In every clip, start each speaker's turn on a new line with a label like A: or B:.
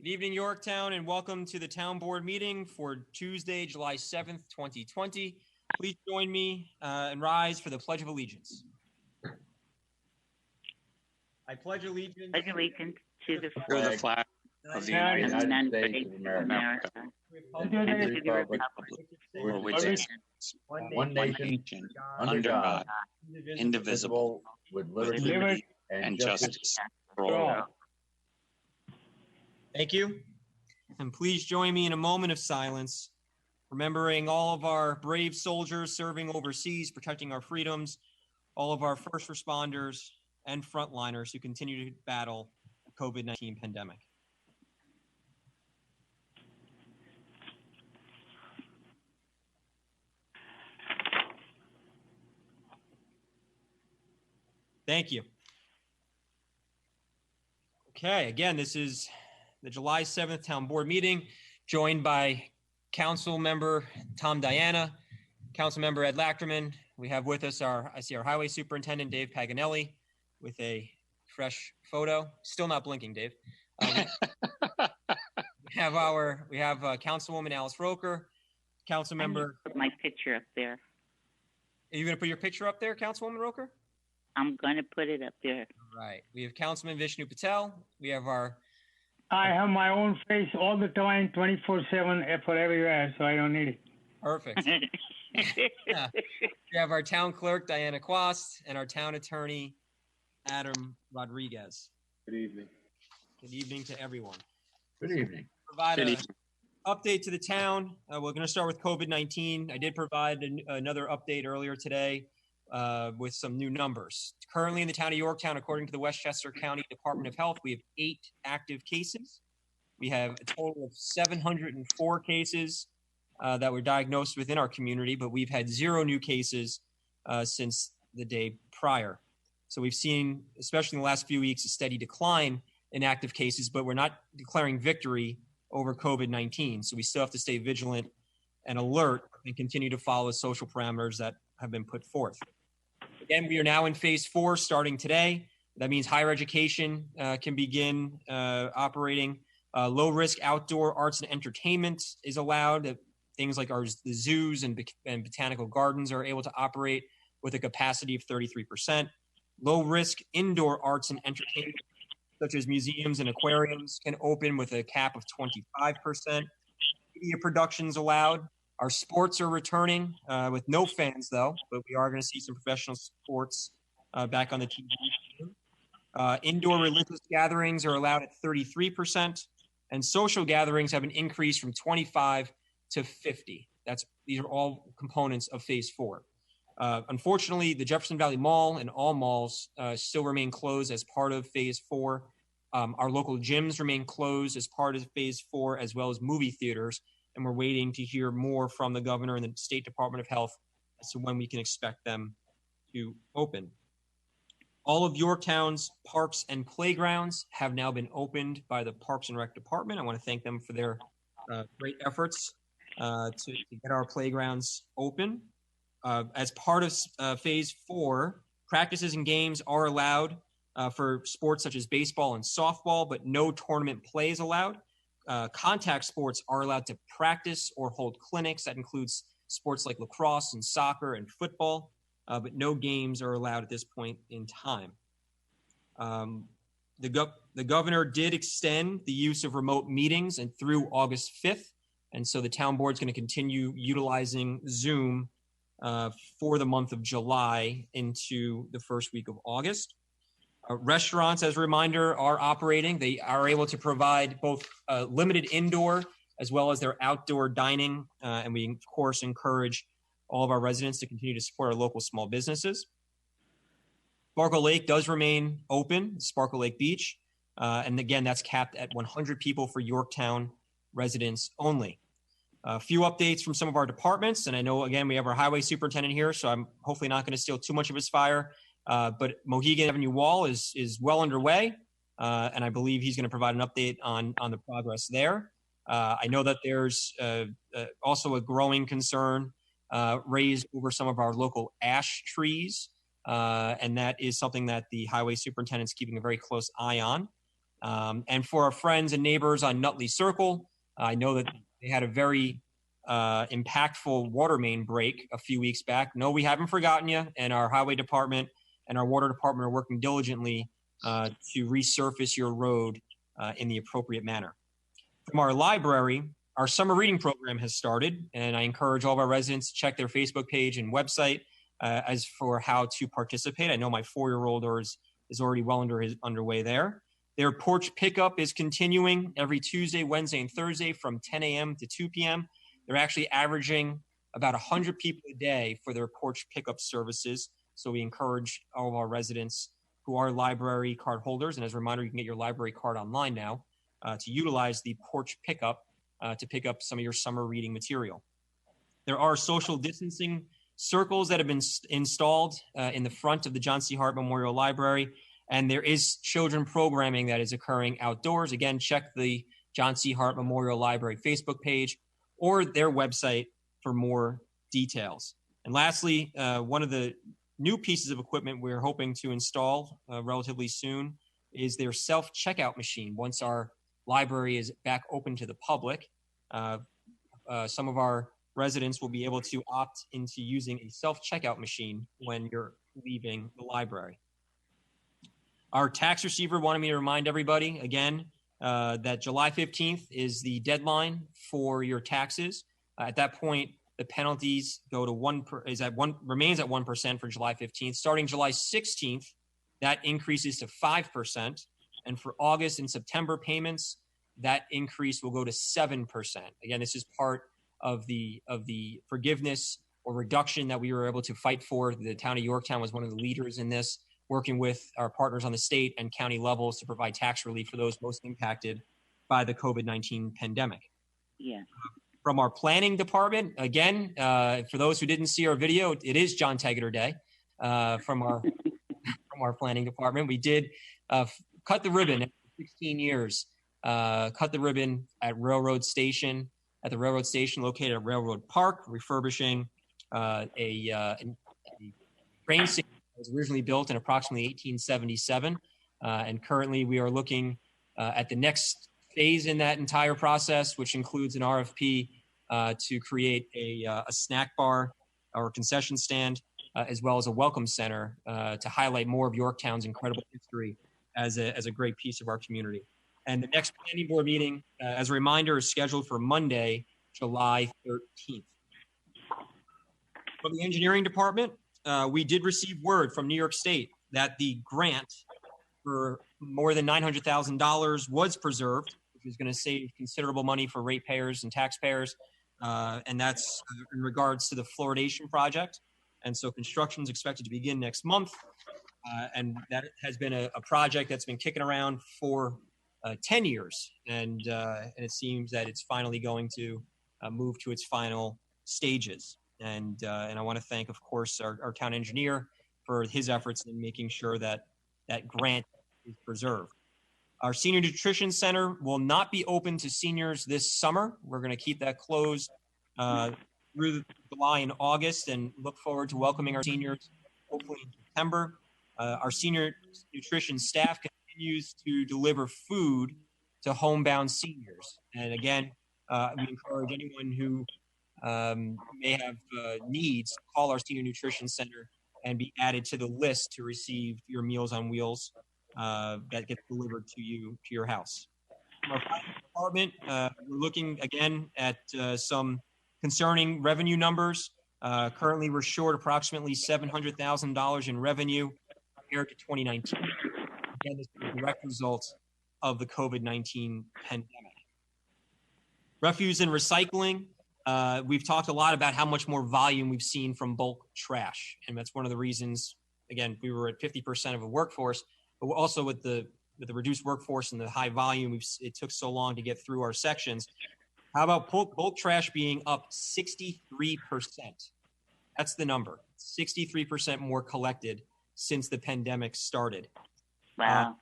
A: Good evening, Yorktown, and welcome to the Town Board meeting for Tuesday, July 7th, 2020. Please join me and rise for the Pledge of Allegiance. I pledge allegiance
B: to the
C: flag of the United States of America, and to the republic for which it stands, one nation, under God, indivisible, with liberty and justice for all.
A: Thank you. And please join me in a moment of silence, remembering all of our brave soldiers serving overseas, protecting our freedoms, all of our first responders and frontliners who continue to battle the COVID-19 pandemic. Thank you. Okay, again, this is the July 7th Town Board meeting, joined by Council Member Tom Diana, Council Member Ed Lachterman. We have with us I see our Highway Superintendent, Dave Paganelli, with a fresh photo. Still not blinking, Dave. We have Councilwoman Alice Roker, Council Member.
B: Put my picture up there.
A: Are you going to put your picture up there, Councilwoman Roker?
B: I'm going to put it up there.
A: All right. We have Councilman Vishnu Patel. We have
D: I have my own face all the time, 24/7 for everywhere, so I don't need it.
A: Perfect. Yeah. We have our town clerk, Diana Quast, and our town attorney, Adam Rodriguez.
E: Good evening.
A: Good evening to everyone.
C: Good evening.
A: Provide an update to the town. We're going to start with COVID-19. I did provide another update earlier today with some new numbers. Currently in the town of Yorktown, according to the Westchester County Department of Health, we have 8 active cases. We have a total of 704 cases that were diagnosed within our community, but we've had 0 new cases since the day prior. So we've seen, especially in the last few weeks, a steady decline in active cases, but we're not declaring victory over COVID-19. So we still have to stay vigilant and alert and continue to follow social parameters that have been put forth. Again, we are now in phase 4 starting today. That means higher education can begin operating. Low-risk outdoor arts and entertainment is allowed. Things like the zoos and botanical gardens are able to operate with a capacity of 33%. Low-risk indoor arts and entertainment, such as museums and aquariums, can open with a cap of 25%. Media productions allowed. Our sports are returning with no fans, though, but we are going to see some professional sports back on the TV. Indoor religious gatherings are allowed at 33%, and social gatherings have an increase from 25 to 50. These are all components of phase 4. Unfortunately, the Jefferson Valley Mall and all malls still remain closed as part of phase 4. Our local gyms remain closed as part of phase 4, as well as movie theaters. And we're waiting to hear more from the governor and the State Department of Health as to when we can expect them to open. All of Yorktown's parks and playgrounds have now been opened by the Parks and Rec Department. I want to thank them for their great efforts to get our playgrounds open. As part of phase 4, practices and games are allowed for sports such as baseball and softball, but no tournament play is allowed. Contact sports are allowed to practice or hold clinics. That includes sports like lacrosse and soccer and football, but no games are allowed at this point in time. The governor did extend the use of remote meetings and through August 5th, and so the town board is going to continue utilizing Zoom for the month of July into the first week of August. Restaurants, as a reminder, are operating. They are able to provide both limited indoor as well as their outdoor dining. And we, of course, encourage all of our residents to continue to support our local small businesses. Sparkle Lake does remain open, Sparkle Lake Beach. And again, that's capped at 100 people for Yorktown residents only. A few updates from some of our departments. And I know, again, we have our highway superintendent here, so I'm hopefully not going to steal too much of his fire. But Mohegan Avenue Wall is well underway, and I believe he's going to provide an update on the progress there. I know that there's also a growing concern raised over some of our local ash trees, and that is something that the highway superintendent's keeping a very close eye on. And for our friends and neighbors on Nutley Circle, I know that they had a very impactful water main break a few weeks back. No, we haven't forgotten you, and our highway department and our water department are working diligently to resurface your road in the appropriate manner. From our library, our summer reading program has started, and I encourage all of our residents to check their Facebook page and website as for how to participate. I know my 4-year-old is already well underway there. Their porch pickup is continuing every Tuesday, Wednesday, and Thursday from 10 a.m. to 2 p.m. They're actually averaging about 100 people a day for their porch pickup services. So we encourage all of our residents who are library card holders, and as a reminder, you can get your library card online now, to utilize the porch pickup to pick up some of your summer reading material. There are social distancing circles that have been installed in the front of the John C. Hart Memorial Library, and there is children programming that is occurring outdoors. Again, check the John C. Hart Memorial Library Facebook page or their website for more details. And lastly, one of the new pieces of equipment we're hoping to install relatively soon is their self-checkout machine. Once our library is back open to the public, some of our residents will be able to opt into using a self-checkout machine when you're leaving the library. Our tax receiver wanted me to remind everybody again that July 15th is the deadline for your taxes. At that point, the penalties go to remains at 1% for July 15th. Starting July 16th, that increases to 5%. And for August and September payments, that increase will go to 7%. Again, this is part of the forgiveness or reduction that we were able to fight for. The town of Yorktown was one of the leaders in this, working with our partners on the state and county levels to provide tax relief for those most impacted by the COVID-19 pandemic.
B: Yeah.
A: From our planning department, again, for those who didn't see our video, it is John Tegeter Day from our planning department. We did cut the ribbon after 16 years, cut the ribbon at the railroad station located at Railroad Park, refurbishing a train station that was originally built in approximately 1877. And currently we are looking at the next phase in that entire process, which includes an RFP to create a snack bar or concession stand, as well as a welcome center to highlight more of Yorktown's incredible history as a great piece of our community. And the next planning board meeting, as a reminder, is scheduled for Monday, July 13th. From the engineering department, we did receive word from New York State that the grant for more than $900,000 was preserved, which is going to save considerable money for ratepayers and taxpayers. And that's in regards to the fluoridation project. And so construction is expected to begin next month. And that has been a project that's been kicking around for 10 years. And it seems that it's finally going to move to its final stages. And I want to thank, of course, our town engineer for his efforts in making sure that that grant is preserved. Our senior nutrition center will not be open to seniors this summer. We're going to keep that closed through July and August, and look forward to welcoming our seniors hopefully in September. Our senior nutrition staff continues to deliver food to homebound seniors. And again, we encourage anyone who may have needs to call our senior nutrition center and be added to the list to receive your Meals on Wheels that gets delivered to you, to your house. From our finance department, we're looking again at some concerning revenue numbers. Currently, we're short approximately $700,000 in revenue compared to 2019. Again, this is a direct result of the COVID-19 pandemic. Refuse and recycling. We've talked a lot about how much more volume we've seen from bulk trash. And that's one of the reasons, again, we were at 50% of the workforce, but also with the reduced workforce and the high volume, it took so long to get through our sections. How about bulk trash being up 63%? That's the number. 63% more collected since the pandemic started.
B: Wow.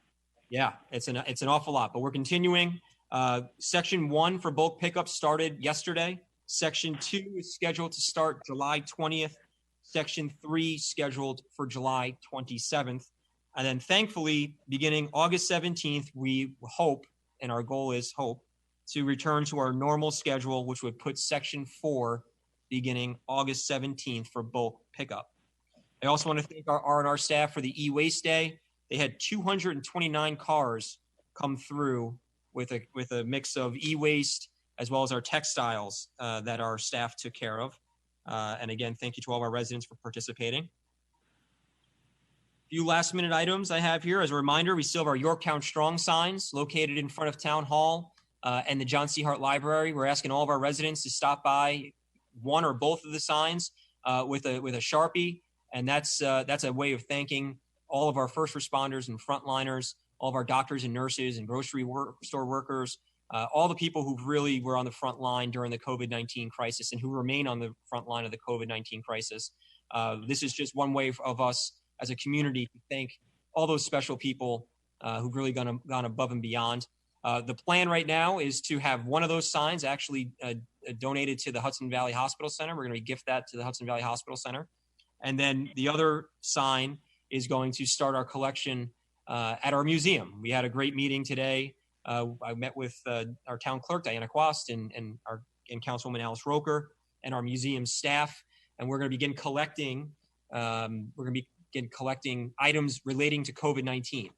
A: Yeah, it's an awful lot, but we're continuing. Section 1 for bulk pickup started yesterday. Section 2 is scheduled to start July 20th. Section 3 scheduled for July 27th. And then thankfully, beginning August 17th, we hope, and our goal is hope, to return to our normal schedule, which would put Section 4 beginning August 17th for bulk pickup. I also want to thank our R&R staff for the e-waste day. They had 229 cars come through with a mix of e-waste as well as our textiles that our staff took care of. And again, thank you to all of our residents for participating. Few last minute items I have here. As a reminder, we still have our Yorktown Strong signs located in front of Town Hall and the John C. Hart Library. We're asking all of our residents to stop by one or both of the signs with a Sharpie. And that's a way of thanking all of our first responders and frontliners, all of our doctors and nurses and grocery store workers, all the people who really were on the front line during the COVID-19 crisis and who remain on the front line of the COVID-19 crisis. This is just one way of us as a community to thank all those special people who've really gone above and beyond. The plan right now is to have one of those signs actually donated to the Hudson Valley Hospital Center. We're going to gift that to the Hudson Valley Hospital Center. And then the other sign is going to start our collection at our museum. We had a great meeting today. I met with our town clerk, Diana Quast, and Councilwoman Alice Roker, and our museum staff. And we're going to begin collecting. Collecting items relating to COVID-19,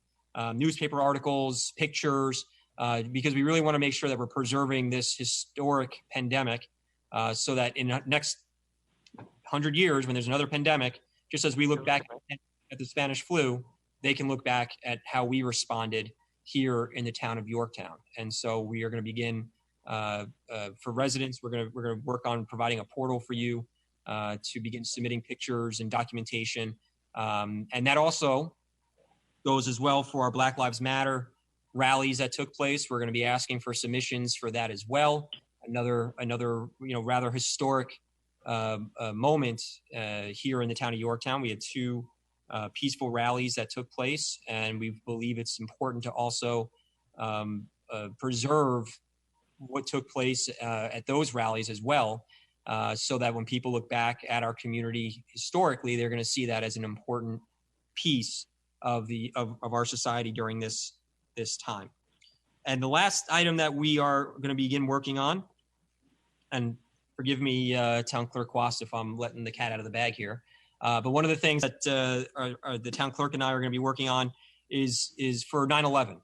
A: newspaper articles, pictures, because we really want to make sure that we're preserving this historic pandemic so that in the next 100 years, when there's another pandemic, just as we look back at the Spanish flu, they can look back at how we responded here in the town of Yorktown. And so we are going to begin for residents. We're going to work on providing a portal for you to begin submitting pictures and documentation. And that also goes as well for our Black Lives Matter rallies that took place. We're going to be asking for submissions for that as well. Another rather historic moment here in the town of Yorktown. We had two peaceful rallies that took place, and we believe it's important to also preserve what took place at those rallies as well. So that when people look back at our community historically, they're going to see that as an important piece of our society during this time. And the last item that we are going to begin working on, and forgive me, Town Clerk Quast, if I'm letting the cat out of the bag here, but one of the things that the town clerk and I are going to be working on is for 9/11.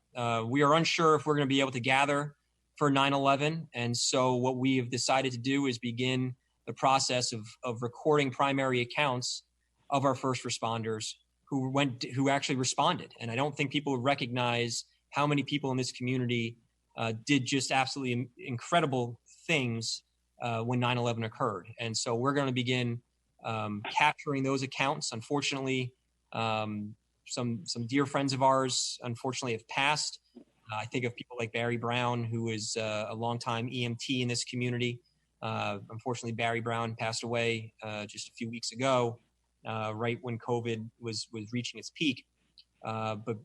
A: We are unsure if we're going to be able to gather for 9/11. And so what we have decided to do is begin the process of recording primary accounts of our first responders who actually responded. And I don't think people recognize how many people in this community did just absolutely incredible things when 9/11 occurred. And so we're going to begin capturing those accounts. Unfortunately, some dear friends of ours, unfortunately, have passed. I think of people like Barry Brown, who is a longtime EMT in this community. Unfortunately, Barry Brown passed away just a few weeks ago, right when COVID was reaching its peak. But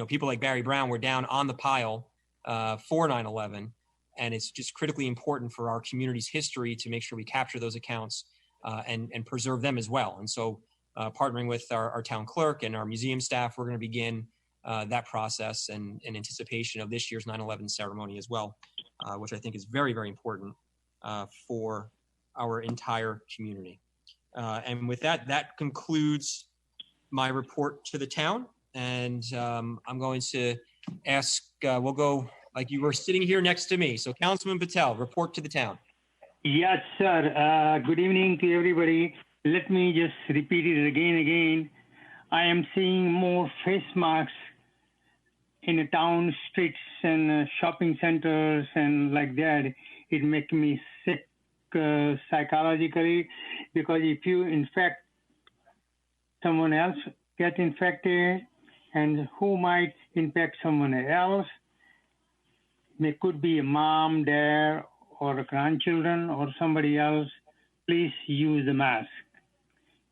A: people like Barry Brown were down on the pile for 9/11, and it's just critically important for our community's history to make sure we capture those accounts and preserve them as well. And so, partnering with our town clerk and our museum staff, we're going to begin that process in anticipation of this year's 9/11 ceremony as well, which I think is very, very important for our entire community. And with that concludes my report to the town. And I'm going to ask, we'll go like you were sitting here next to me. So Councilman Patel, report to the town.
D: Yes, sir. Good evening to everybody. Let me just repeat it again. I am seeing more face masks in the town streets and shopping centers and like that. It makes me sick psychologically, because if you infect someone else, get infected, and who might infect someone else, it could be a mom, dad, or a grandchildren, or somebody else. Please use the mask.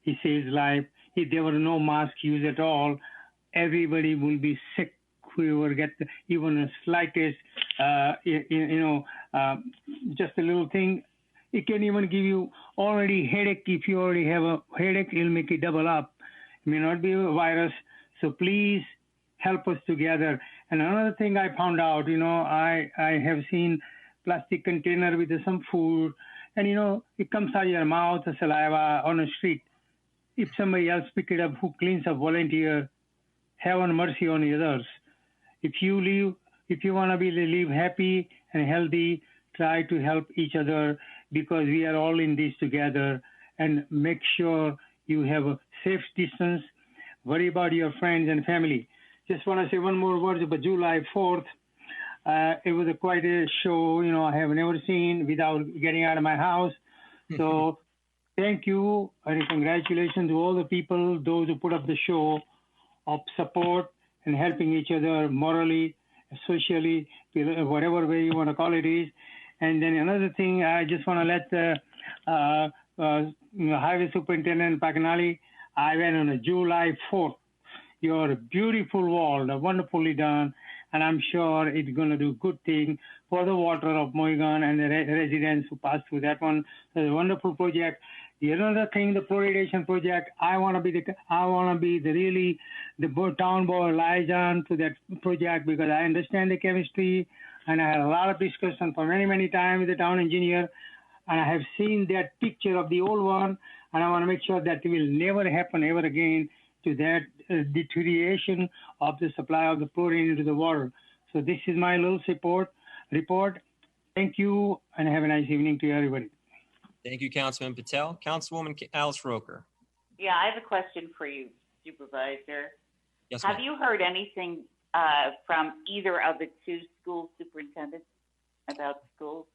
D: It saves life. If there were no mask used at all, everybody will be sick. Whoever get even the slightest, just a little thing, it can even give you already headache. If you already have a headache, it'll make it double up. It may not be a virus. So please help us together. And another thing I found out, I have seen plastic container with some food, and it comes out of your mouth, the saliva on the street. If somebody else pick it up, who cleans up, volunteer, have mercy on the others. If you want to live happy and healthy, try to help each other, because we are all in this together. And make sure you have a safe distance. Worry about your friends and family. Just want to say one more word about July 4th. It was quite a show, I have never seen without getting out of my house. So thank you and congratulations to all the people, those who put up the show of support and helping each other morally, socially, whatever way you want to call it is. And then another thing, I just want to let the Highway Superintendent Paganali, I went on a July 4th. Your beautiful wall, wonderfully done, and I'm sure it's going to do good thing for the water of Mohegan and the residents who pass through that one. It's a wonderful project. The other thing, the fluoridation project, I want to be the town board liaison to that project, because I understand the chemistry, and I had a lot of discussion for many, many times with the town engineer, and I have seen that picture of the old one, and I want to make sure that it will never happen ever again to that deterioration of the supply of the chlorine into the water. So this is my little report. Thank you, and have a nice evening to everybody.
A: Thank you, Councilman Patel. Councilwoman Alice Roker.
B: Yeah, I have a question for you, Supervisor.
A: Yes,
B: Have
A: ma'am.
B: you heard anything from either of the two school superintendents about schools?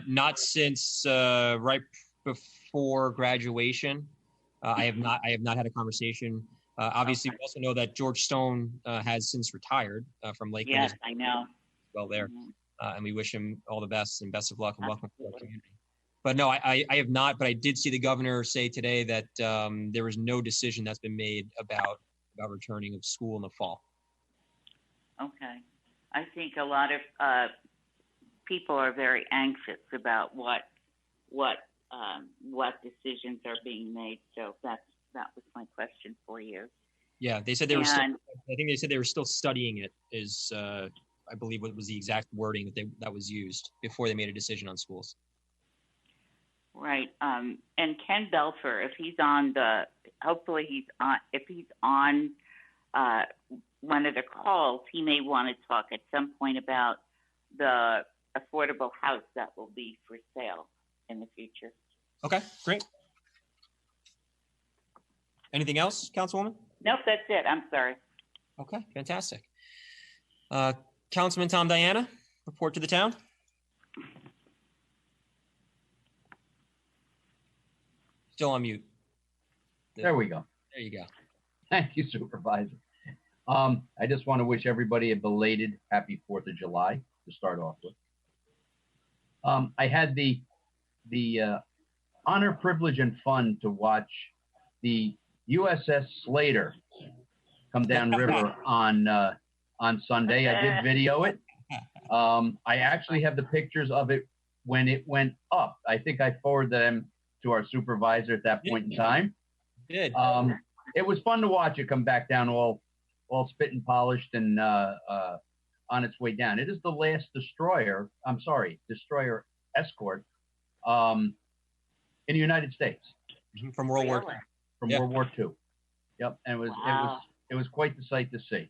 A: Not since right before graduation. I have not had a conversation. Obviously, we also know that George Stone has since retired from Lakeland.
B: Yes, I know.
A: Well there, and we wish him all the best and best of luck and welcome to our
B: Absolutely.
A: community. But no, I have not. But I did see the governor say today that there was no decision that's been made about returning of school in the fall.
B: Okay. I think a lot of people are very anxious about what decisions are being made. So that was my question for you.
A: Yeah, they said they were. I
B: And
A: think they said they were still studying it. Is I believe what was the exact wording that was used before they made a decision on schools.
B: right. And Ken Belfer, if he's on one of the calls, he may want to talk at some point about the affordable house that will be for sale in the future.
A: Okay, great. Anything else, Councilwoman?
B: Nope, that's it. I'm sorry.
A: Okay, fantastic. Councilman Tom Diana, report to the town. Still on mute.
E: There we go.
A: There you go.
E: Thank you, Supervisor. I just want to wish everybody a belated happy 4th of July to start off with. I had the honor, privilege, and fun to watch the USS Slater come down river on Sunday. I did video it. I actually have the pictures of it when it went up. I think I forwarded them to our supervisor at that point in time.
A: Good.
E: It was fun to watch it come back down all spit and polished and on its way down. It is the last destroyer escort in the United States
A: From World War II.
E: from
A: Yeah.
E: World War II. Yep, and
B: Wow.
E: it was quite the sight to see.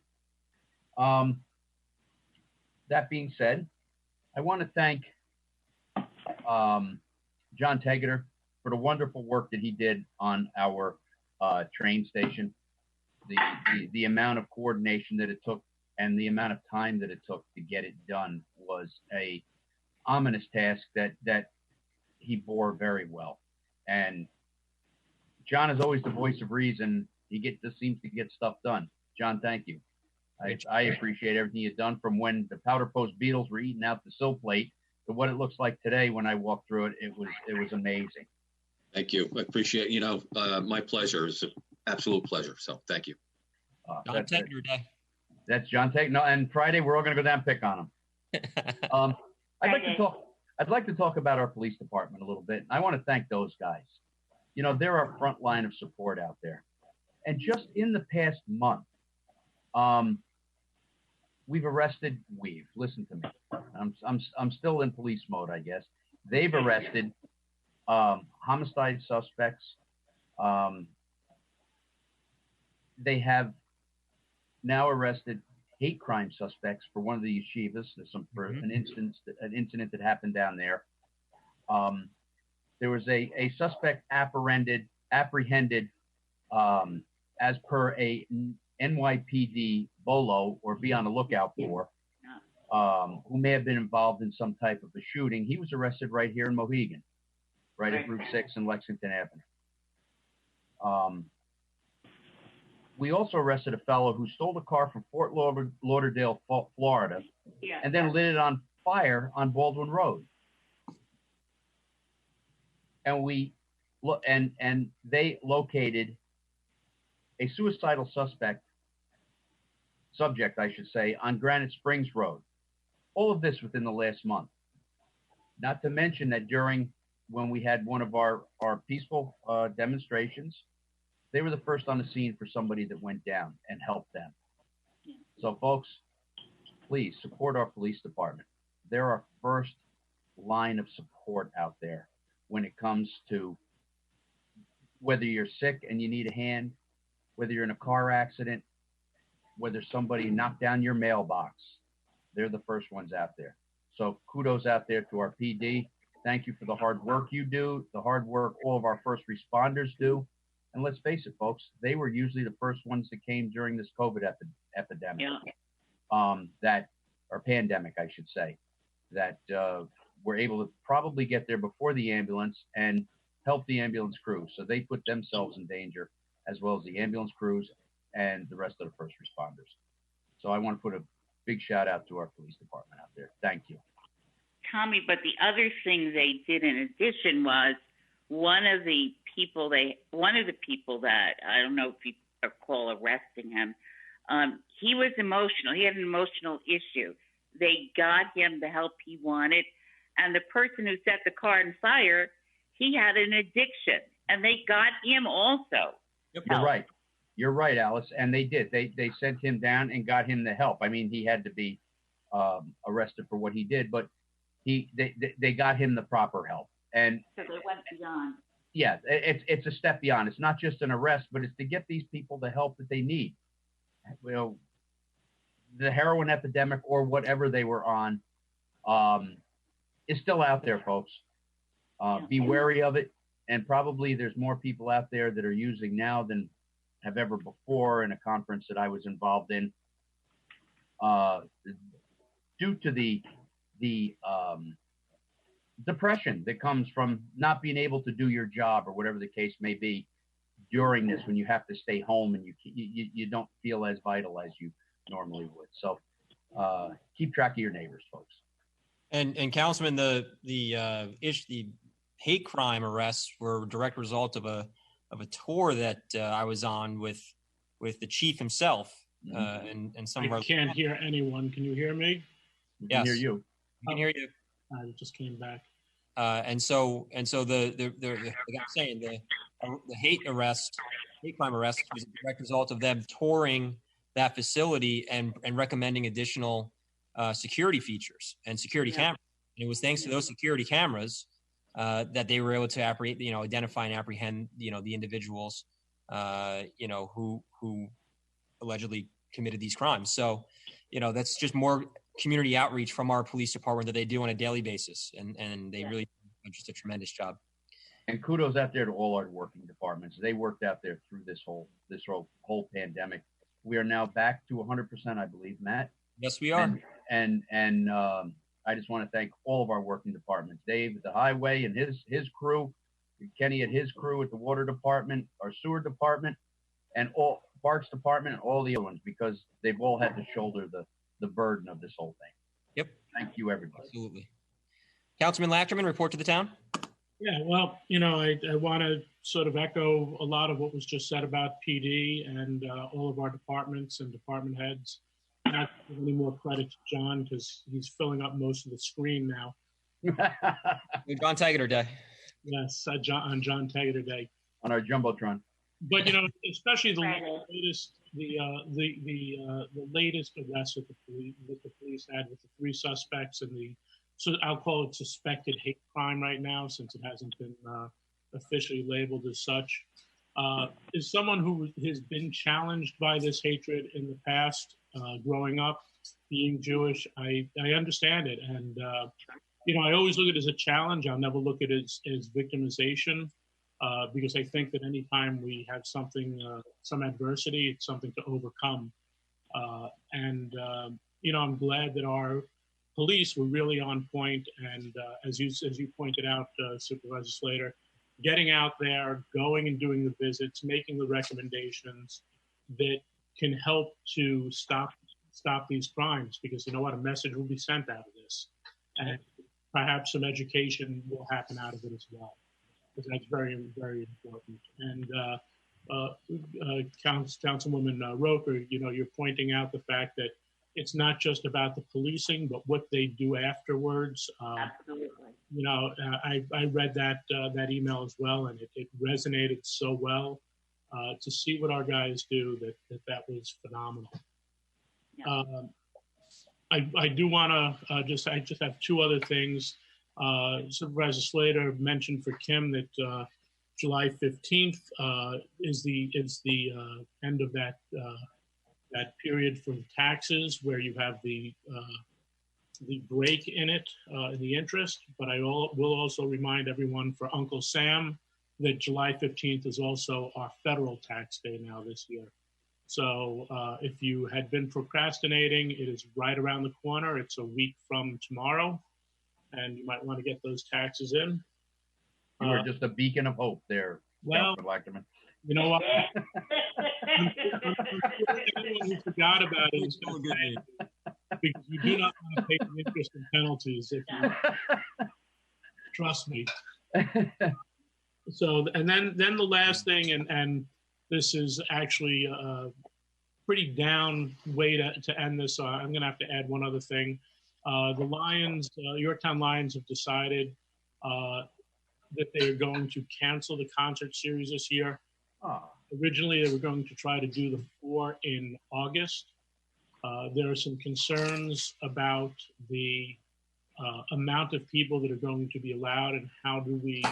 E: That being said, I want to thank John Tegeter for the wonderful work that he did on our train station. The amount of coordination that it took and the amount of time that it took to get it done was a ominous task that he bore very well. And John is always the voice of reason. He just seems to get stuff done. John, thank you. I appreciate everything you've done, from when the Powder Post Beetles were eating out the sill plate to what it looks like today. When I walked through it, it was amazing.
F: Thank you. I appreciate, my pleasure. It's an absolute pleasure. So thank you.
A: John
E: That's
A: Tegeter Day.
E: That's John Tegeter. No, and Friday we're all going to go down and pick on him. I'd like to talk about our police department a little bit. I want to thank those guys. They're our front line of support out there. And just in the past month, Listen to me. I'm still in police mode, I guess. They've arrested homicide suspects. They have now arrested hate crime suspects for one of the yeshivas. For an incident that happened down there. There was a suspect apprehended as per a NYPD BOLO, or be on the lookout for, who may have been involved in some type of a shooting. He was arrested right here in Mohegan, right at Route 6 and Lexington Avenue. We also arrested a fellow who stole a car from Fort Lauderdale, Florida, and then lit it on fire on Baldwin Road. And they located a suicidal subject, I should say, on Granite Springs Road. All of this within the last month. Not to mention that when we had one of our peaceful demonstrations, they were the first on the scene for somebody that went down and helped them. So folks, please support our police department. They're our first line of support out there when it comes to whether you're sick and you need a hand, whether you're in a car accident, whether somebody knocked down your mailbox. They're the first ones out there. So kudos out there to our PD. Thank you for the hard work you do, the hard work all of our first responders do. And let's face it, folks, they were usually the first ones that came during this COVID epidemic, or pandemic, I should say, that were able to probably get there before the ambulance and help the ambulance crew. So they put themselves in danger, as well as the ambulance crews and the rest of the first responders. So I want to put a big shout out to our police department out there. Thank you.
B: Tommy, but the other thing they did in addition was one of the people that, I don't know if you recall arresting him, he was emotional. He had an emotional issue. They got him the help he wanted. And the person who set the car on fire, he had an addiction, and they got him also.
E: Yep. You're right, Alice. And they did. They sent him down and got him the help. I mean, he had to be arrested for what he did, but they got him the proper help. And
B: so they went beyond.
E: Yeah, it's a step beyond. It's not just an arrest, but it's to get these people the help that they need. You know, the heroin epidemic or whatever they were on is still out there, folks. Be wary of it. And probably there's more people out there that are using now than have ever before in a conference that I was involved in. Due to the depression that comes from not being able to do your job or whatever the case may be during this, when you have to stay home and you don't feel as vital as you normally would. So keep track of your neighbors, folks.
A: And Councilman, the hate crime arrests were a direct result of a tour that I was on with the chief himself and some of our.
G: I can't hear anyone. Can you hear me?
E: We can hear you.
A: We can hear you.
G: I just came back.
A: And so the like I'm saying, the hate crime arrest was a direct result of them touring that facility and recommending additional security features and security cameras. And it was thanks to those security cameras that they were able to identify and apprehend, the individuals, who allegedly committed these crimes. So, that's just more community outreach from our police department that they do on a daily basis. And they really do just a tremendous job.
E: And kudos out there to all our working departments. They worked out there through this whole pandemic. We are now back to 100%, I believe, Matt.
A: Yes, we are.
E: And I just want to thank all of our working departments, Dave at the highway and his crew, Kenny at his crew at the water department, our sewer department, and all parks department, and all the other ones, because they've all had to shoulder the burden of this whole thing.
A: Yep.
E: Thank you, everybody.
A: Absolutely. Councilman Lachterman, report to the town.
G: Yeah, well, I want to sort of echo a lot of what was just said about PD and all of our departments and department heads. Not give any more credit to John because he's filling up most of the screen now.
A: John Tegeter Day.
G: Yes, on John Tegeter Day.
E: On our Jumbotron.
G: But, especially the latest the latest arrest that the police had with the 3 suspects and so I'll call it suspected hate crime right now, since it hasn't been officially labeled as such, is someone who has been challenged by this hatred in the past, growing up, being Jewish. I understand it, and I always look at it as a challenge. I'll never look at it as victimization. Because I think that anytime we have something, some adversity, it's something to overcome. I'm glad that our police were really on point, and as you pointed out, Supervisor Slater, getting out there, going and doing the visits, making the recommendations that can help to stop these crimes, because you know what, a message will be sent out of this, and perhaps some education will happen out of it as well. That's very, very important. And Councilwoman Roker, you're pointing out the fact that it's not just about the policing, but what they do afterwards.
B: Absolutely.
G: I read that email as well, and it resonated so well. To see what our guys do, that was phenomenal.
B: Yeah.
G: I do want to I just have 2 other things. Supervisor Slater mentioned for Kim that July 15th is the end of that period for taxes, where you have the break in it, in the interest. But I will also remind everyone for Uncle Sam that July 15th is also our federal tax day now this year. So if you had been procrastinating, it is right around the corner. It's a week from tomorrow, and you might want to get those taxes in.
E: You were just a beacon of hope there,
G: well,
E: Dr. Lachman.
G: You know what? Anyone who forgot about it is going to pay, because you do not want to pay the interest and penalties if you trust me. So, and then the last thing, and this is actually a pretty down way to end this. I'm going to have to add one other thing. The Lions, Yorktown Lions, have decided that they are going to cancel the concert series this year. Originally, they were going to try to do the 4 in August. There are some concerns about the amount of people that are going to be allowed, and how do the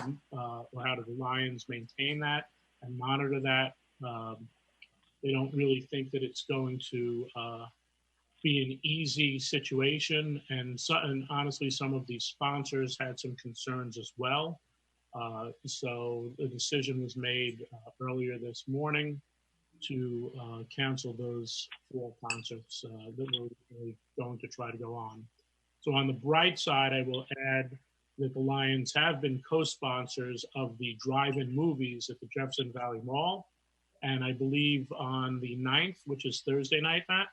G: Lions maintain that and monitor that. They don't really think that it's going to be an easy situation, and honestly, some of these sponsors had some concerns as well. So the decision was made earlier this morning to cancel those 4 concerts that were really going to try to go on. So on the bright side, I will add that the Lions have been co-sponsors of the drive-in movies at the Jefferson Valley Mall. And I believe on the 9th, which is Thursday night, Matt?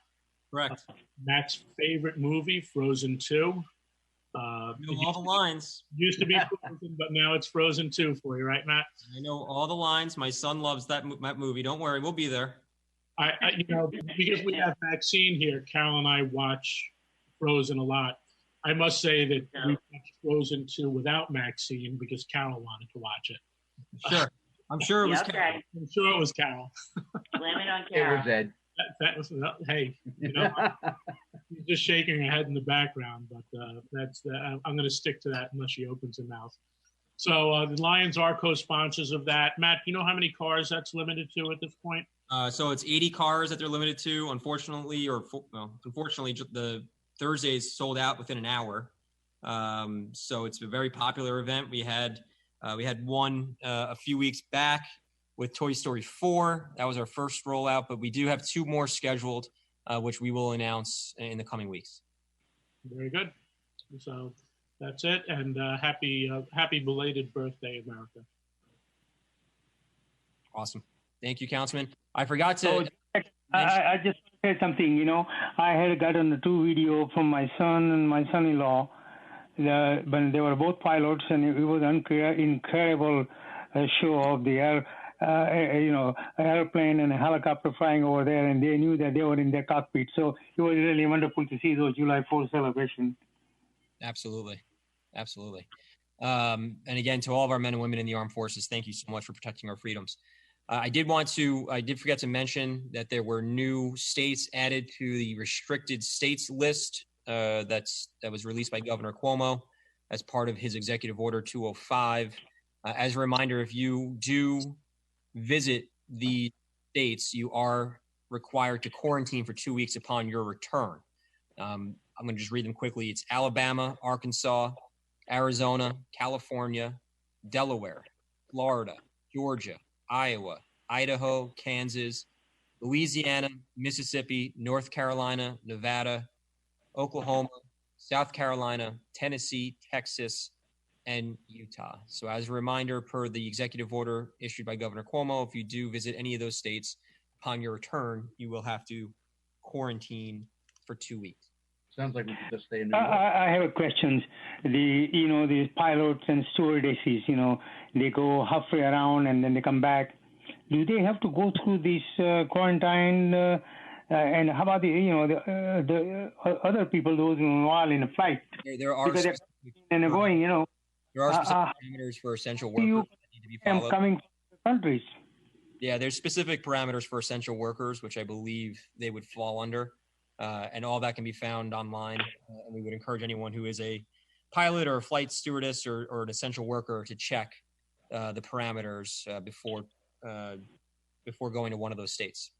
A: Correct.
G: Matt's favorite movie, Frozen 2.
A: I know all the lines.
G: Used to be Frozen, but now it's Frozen 2 for you, right, Matt?
A: I know all the lines. My son loves that movie. Don't worry, we'll be there.
G: Because we have Maxine here, Carol and I watch Frozen a lot. I must say that we watched Frozen 2 without Maxine because Carol wanted to watch it.
A: Sure. I'm sure it was Carol.
G: I'm sure it was Carol.
B: Blame it on Carol.
E: It was Ed.
G: That was, hey, she's just shaking her head in the background, but I'm going to stick to that unless she opens her mouth. So the Lions are co-sponsors of that. Matt, do you know how many cars that's limited to at this point?
A: So it's 80 cars that they're limited to. Unfortunately, the Thursday's sold out within an hour. So it's a very popular event. We had one a few weeks back with Toy Story 4. That was our first rollout, but we do have 2 more scheduled, which we will announce in the coming weeks.
G: Very good. So that's it. And happy belated birthday, America.
A: Awesome. Thank you, Councilman. I forgot to...
D: I just said something, I had gotten the 2 video from my son and my son-in-law. When they were both pilots, and it was an incredible show of the airplane and a helicopter flying over there, and they knew that they were in their cockpit. So it was really wonderful to see those July 4th celebrations.
A: Absolutely. And again, to all of our men and women in the armed forces, thank you so much for protecting our freedoms. I did forget to mention that there were new states added to the restricted states list that was released by Governor Cuomo as part of his Executive Order 205. As a reminder, if you do visit the states, you are required to quarantine for 2 weeks upon your return. I'm going to just read them quickly. It's Alabama, Arkansas, Arizona, California, Delaware, Florida, Georgia, Iowa, Idaho, Kansas, Louisiana, Mississippi, North Carolina, Nevada, Oklahoma, South Carolina, Tennessee, Texas, and Utah. So as a reminder, per the executive order issued by Governor Cuomo, if you do visit any of those states, upon your return, you will have to quarantine for 2 weeks.
E: Sounds like we should just stay in New York.
D: I have a question. These pilots and stewardesses, they go halfway around and then they come back. Do they have to go through this quarantine? And how about the other people, those while in a flight?
A: There are
D: because they're going,
A: There are specific parameters for essential workers that need to be followed.
D: Coming from countries.
A: Yeah, there's specific parameters for essential workers, which I believe they would fall under. And all that can be found online. And we would encourage anyone who is a pilot or a flight stewardess or an essential worker to check the parameters before going to one of those states.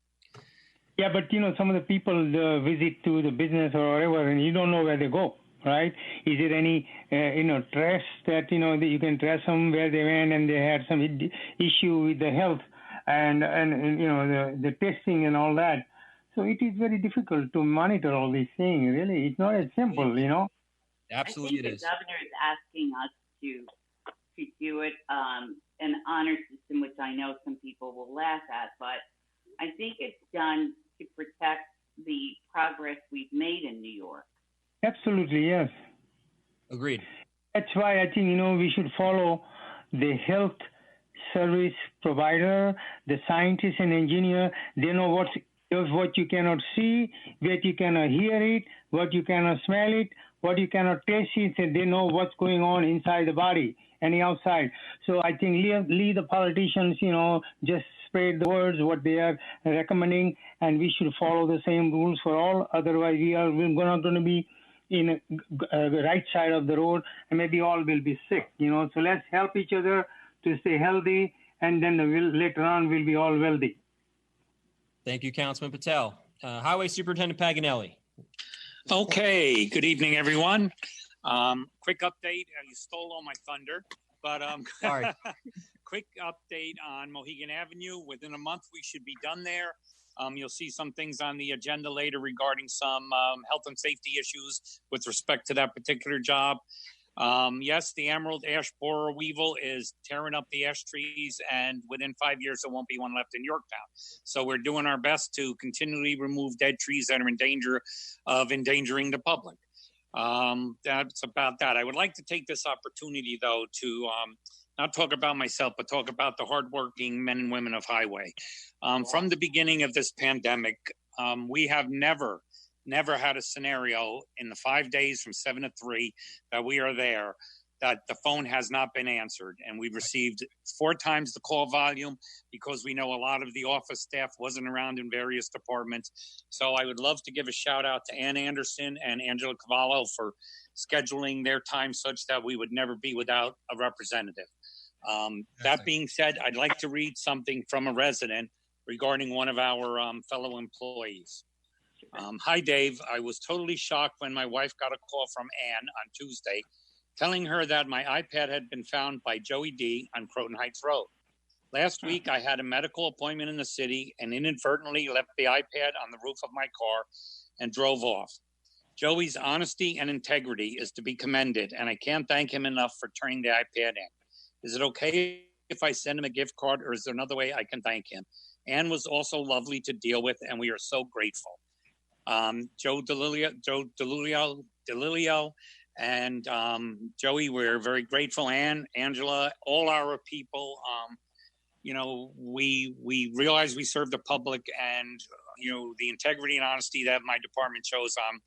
D: Yeah, but some of the people visit to the business or whatever, and you don't know where they go, right? Is there any trace that that you can trace them where they went and they had some issue with the health and the testing and all that? So it is very difficult to monitor all these things. Really, it's not as simple,
A: Absolutely, it is.
B: The governor is asking us to do it an honor system, which I know some people will laugh at, but I think it's done to protect the progress we've made in New York.
D: Absolutely, yes.
A: Agreed.
D: That's why I think we should follow the health service provider, the scientist and engineer. They know what you cannot see, what you cannot hear it, what you cannot smell it, what you cannot taste it, and they know what's going on inside the body and the outside. So I think leave the politicians, just spread the words, what they are recommending, and we should follow the same rules for all. Otherwise, we're not going to be in the right side of the road, and maybe all will be sick, So let's help each other to stay healthy, and then later on we'll be all wealthy.
A: Thank you, Councilman Patel. Highway Superintendent Paganelli.
H: Okay, good evening, everyone. Quick update. You stole all my thunder, but
A: Sorry.
H: Quick update on Mohegan Avenue. Within a month, we should be done there. You'll see some things on the agenda later regarding some health and safety issues with respect to that particular job. Yes, the emerald ash borer weevil is tearing up the ash trees, and within 5 years, there won't be one left in Yorktown. So we're doing our best to continually remove dead trees that are in danger of endangering the public. That's about that. I would like to take this opportunity, though, to not talk about myself, but talk about the hardworking men and women of Highway. From the beginning of this pandemic, we have never had a scenario in the 5 days from 7 to 3 that we are there that the phone has not been answered. And we've received 4 times the call volume because we know a lot of the office staff wasn't around in various departments. So I would love to give a shout out to Ann Anderson and Angela Cavallo for scheduling their time such that we would never be without a representative. That being said, I'd like to read something from a resident regarding one of our fellow employees. Hi, Dave. I was totally shocked when my wife got a call from Ann on Tuesday telling her that my iPad had been found by Joey D on Croton Heights Road. Last week, I had a medical appointment in the city and inadvertently left the iPad on the roof of my car and drove off. Joey's honesty and integrity is to be commended, and I can't thank him enough for turning the iPad in. Is it okay if I send him a gift card, or is there another way I can thank him? Ann was also lovely to deal with, and we are so grateful. Joe DeLilio, and Joey, we're very grateful. Ann, Angela, all our people. We realize we serve the public, and the integrity and honesty that my department shows. I'm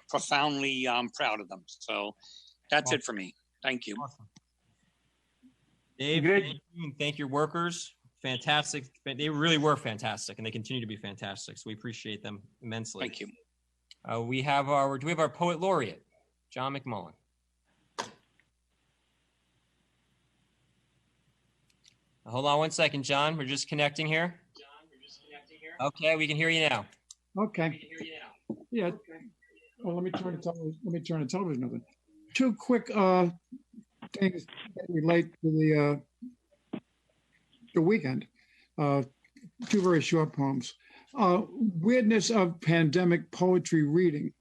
H: profoundly proud of them. So that's it for me. Thank you.
A: Awesome. Dave, thank your workers fantastic. They really were fantastic, and they continue to be fantastic. So we appreciate them immensely.
H: Thank you.
A: Do we have our poet laureate, John McMullen? Hold on one second, John. We're just connecting here. Okay, we can hear you now.
I: Okay. Yeah. Well, let me turn the television over. Two quick things that relate to the weekend. Two very short poems. Weirdness of pandemic poetry reading.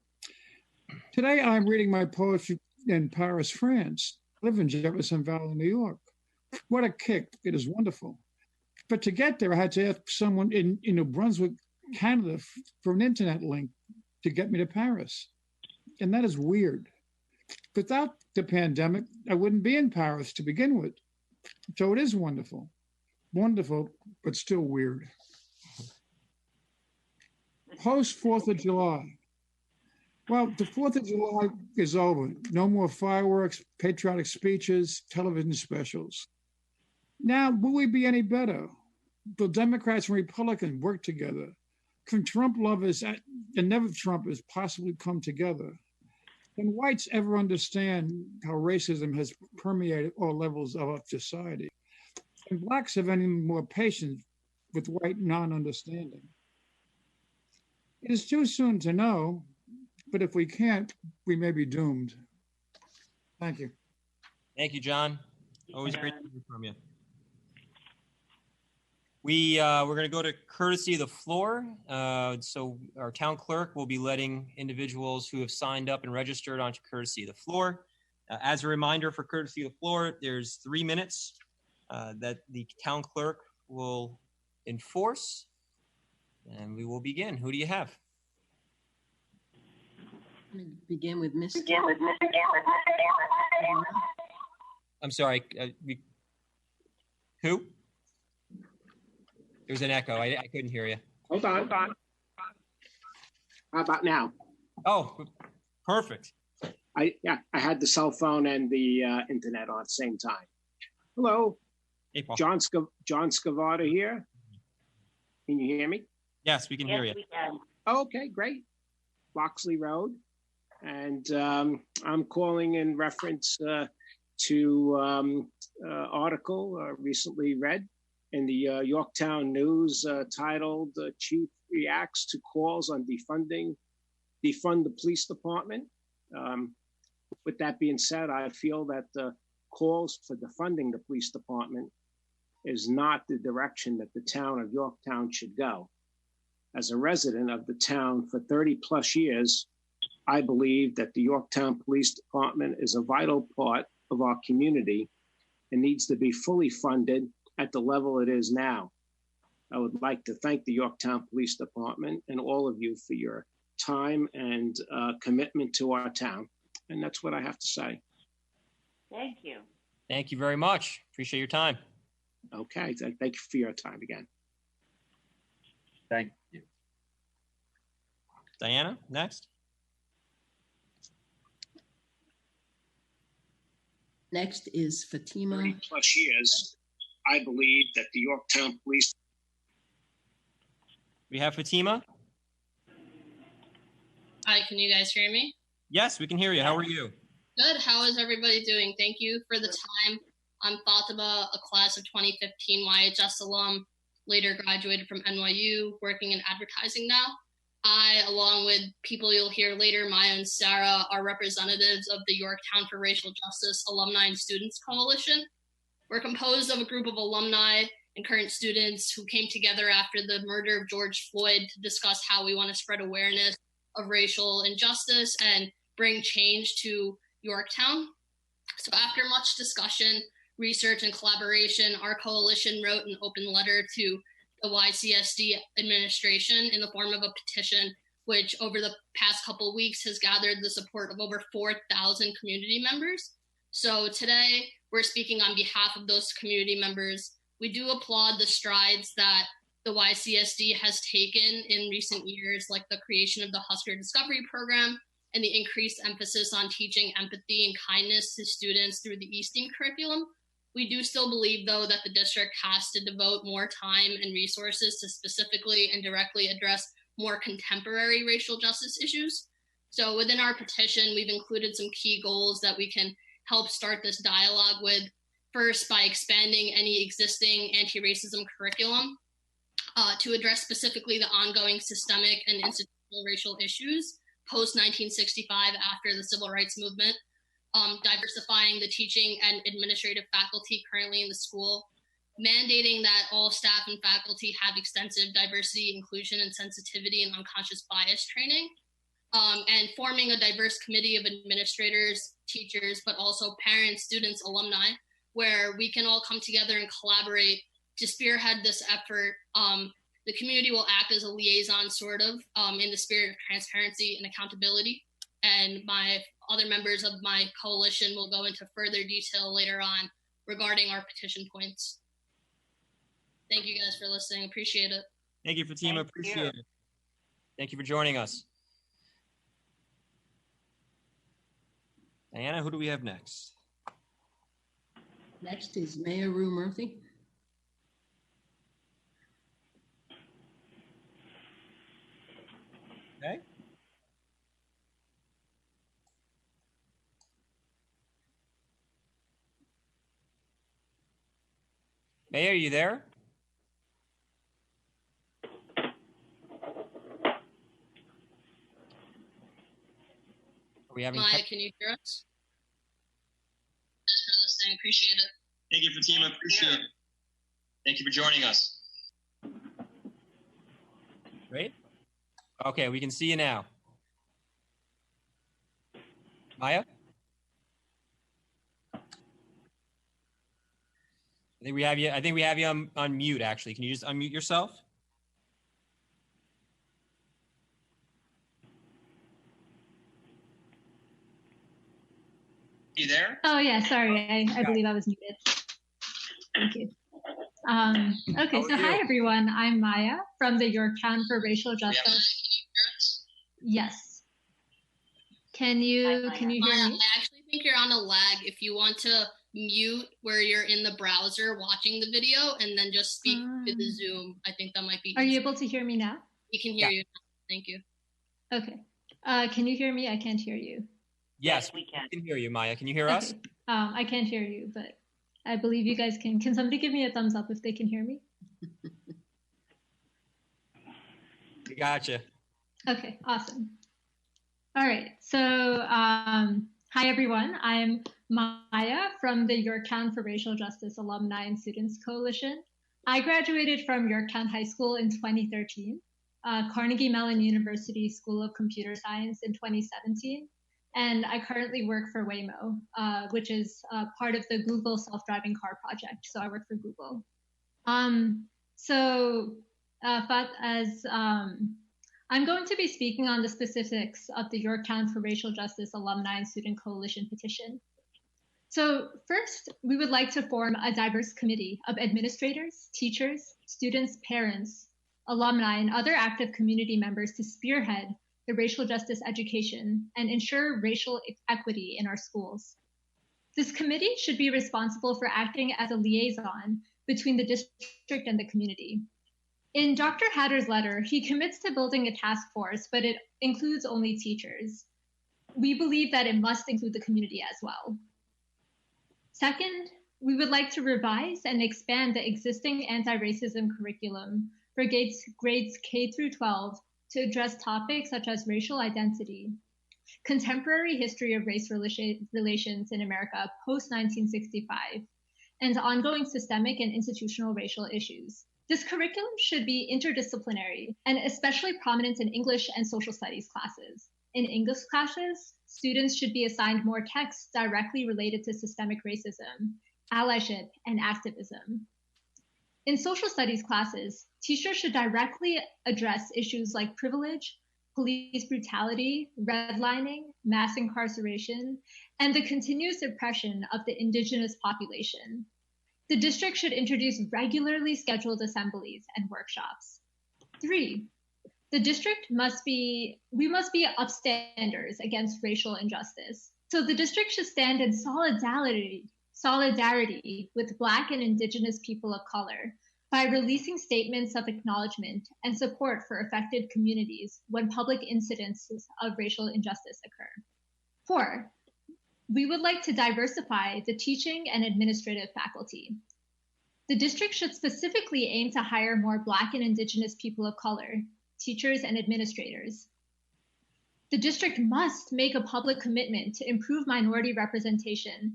I: Today I'm reading my poetry in Paris, France. I live in Jefferson Valley, New York. What a kick. It is wonderful. But to get there, I had to ask someone in New Brunswick, Canada, for an internet link to get me to Paris. And that is weird. Without the pandemic, I wouldn't be in Paris to begin with. So it is wonderful. Wonderful, but still weird. Post 4th of July. Well, the 4th of July is over. No more fireworks, patriotic speeches, television specials. Now, will we be any better? Will Democrats and Republicans work together? Can Trump lovers and never Trumpers possibly come together? Can whites ever understand how racism has permeated all levels of our society? Can blacks have any more patience with white non-understanding? It is too soon to know, but if we can't, we may be doomed. Thank you.
A: Thank you, John. Always great to hear from you. We're going to go to courtesy of the floor. So our town clerk will be letting individuals who have signed up and registered onto courtesy of the floor. As a reminder for courtesy of the floor, there's 3 minutes that the town clerk will enforce, and we will begin. Who do you have?
J: I'm going to begin with Mr.
A: I'm sorry. Who? There's an echo. I couldn't hear you.
K: Hold on. How about now?
A: Oh, perfect.
K: I had the cell phone and the internet on at the same time. Hello.
A: Hey, Paul.
K: John Scavata here. Can you hear me?
A: Yes, we can hear you.
B: We can.
K: Okay, great. Loxley Road. And I'm calling in reference to article recently read in the Yorktown News titled Chief Reacts to Calls on Defund the Police Department. With that being said, I feel that the calls for defunding the police department is not the direction that the town of Yorktown should go. As a resident of the town for 30 plus years, I believe that the Yorktown Police Department is a vital part of our community and needs to be fully funded at the level it is now. I would like to thank the Yorktown Police Department and all of you for your time and commitment to our town. And that's what I have to say.
B: Thank you.
A: Thank you very much. Appreciate your time.
K: Okay, thank you for your time again.
E: Thank you.
A: Diana, next.
J: Next is Fatima.
K: 30 plus years, I believe that the Yorktown Police.
A: We have Fatima.
L: Hi, can you guys hear me?
A: Yes, we can hear you. How are you?
L: Good. How is everybody doing? Thank you for the time. I'm Fatima, a class of 2015 YHS alum, later graduated from NYU, working in advertising now. I, along with people you'll hear later, Maya and Sarah, are representatives of the Yorktown for Racial Justice Alumni and Students Coalition. We're composed of a group of alumni and current students who came together after the murder of George Floyd to discuss how we want to spread awareness of racial injustice and bring change to Yorktown. So after much discussion, research, and collaboration, our coalition wrote an open letter to the YCSD administration in the form of a petition, which over the past couple of weeks has gathered the support of over 4,000 community members. So today we're speaking on behalf of those community members. We do applaud the strides that the YCSD has taken in recent years, like the creation of the Husker Discovery Program and the increased emphasis on teaching empathy and kindness to students through the eSTEAM curriculum. We do still believe, though, that the district has to devote more time and resources to specifically and directly address more contemporary racial justice issues. So within our petition, we've included some key goals that we can help start this dialogue with. First, by expanding any existing anti-racism curriculum to address specifically the ongoing systemic and institutional racial issues post-1965 after the Civil Rights Movement, diversifying the teaching and administrative faculty currently in the school, mandating that all staff and faculty have extensive diversity, inclusion, and sensitivity and unconscious bias training, and forming a diverse committee of administrators, teachers, but also parents, students, alumni, where we can all come together and collaborate to spearhead this effort. The community will act as a liaison, sort of, in the spirit of transparency and accountability. And my other members of my coalition will go into further detail later on regarding our petition points. Thank you guys for listening. Appreciate it.
A: Thank you, Fatima. Appreciate it. Thank you for joining us. Diana, who do we have next?
J: Next is Mayor Rue Murphy.
A: Okay. Mayor, are you there? Are we having
L: Maya, can you hear us? Thanks for listening. Appreciate it.
A: Thank you, Fatima. Appreciate it. Thank you for joining us. Great. Okay, we can see you now. Maya? I think we have you on mute, actually. Can you just unmute yourself? You there?
M: Oh, yeah, sorry. I believe I was muted. Thank you. Okay, so hi, everyone. I'm Maya from the Yorktown for Racial Justice. Yes. Can you hear me?
L: I actually think you're on a lag. If you want to mute where you're in the browser watching the video and then just speak to the Zoom, I think that might be easier.
M: Are you able to hear me now?
L: We can hear you now. Thank you.
M: Okay. Can you hear me? I can't hear you.
A: Yes, we can hear you, Maya. Can you hear us?
M: I can't hear you, but I believe you guys can. Can somebody give me a thumbs up if they can hear me?
A: We gotcha.
M: Okay, awesome. All right, so hi everyone. I'm Maya from the Yorktown for Racial Justice Alumni and Students Coalition. I graduated from Yorktown High School in 2013, Carnegie Mellon University School of Computer Science in 2017, and I currently work for Waymo, which is part of the Google self-driving car project. So I work for Google. I'm going to be speaking on the specifics of the Yorktown for Racial Justice Alumni and Student Coalition petition. So first, we would like to form a diverse committee of administrators, teachers, students, parents, alumni, and other active community members to spearhead the racial justice education and ensure racial equity in our schools. This committee should be responsible for acting as a liaison between the district and the community. In Dr. Hatter's letter, he commits to building a task force, but it includes only teachers. We believe that it must include the community as well. Second, we would like to revise and expand the existing anti-racism curriculum for grades K through 12 to address topics such as racial identity, contemporary history of race relations in America post-1965, and ongoing systemic and institutional racial issues. This curriculum should be interdisciplinary and especially prominent in English and social studies classes. In English classes, students should be assigned more texts directly related to systemic racism, allyship, and activism. In social studies classes, teachers should directly address issues like privilege, police brutality, redlining, mass incarceration, and the continuous oppression of the indigenous population. The district should introduce regularly scheduled assemblies and workshops. 3, the district must be upstanders against racial injustice. So the district should stand in solidarity solidarity with Black and Indigenous people of color by releasing statements of acknowledgement and support for affected communities when public incidences of racial injustice occur. 4, we would like to diversify the teaching and administrative faculty. The district should specifically aim to hire more Black and Indigenous people of color, teachers and administrators. The district must make a public commitment to improve minority representation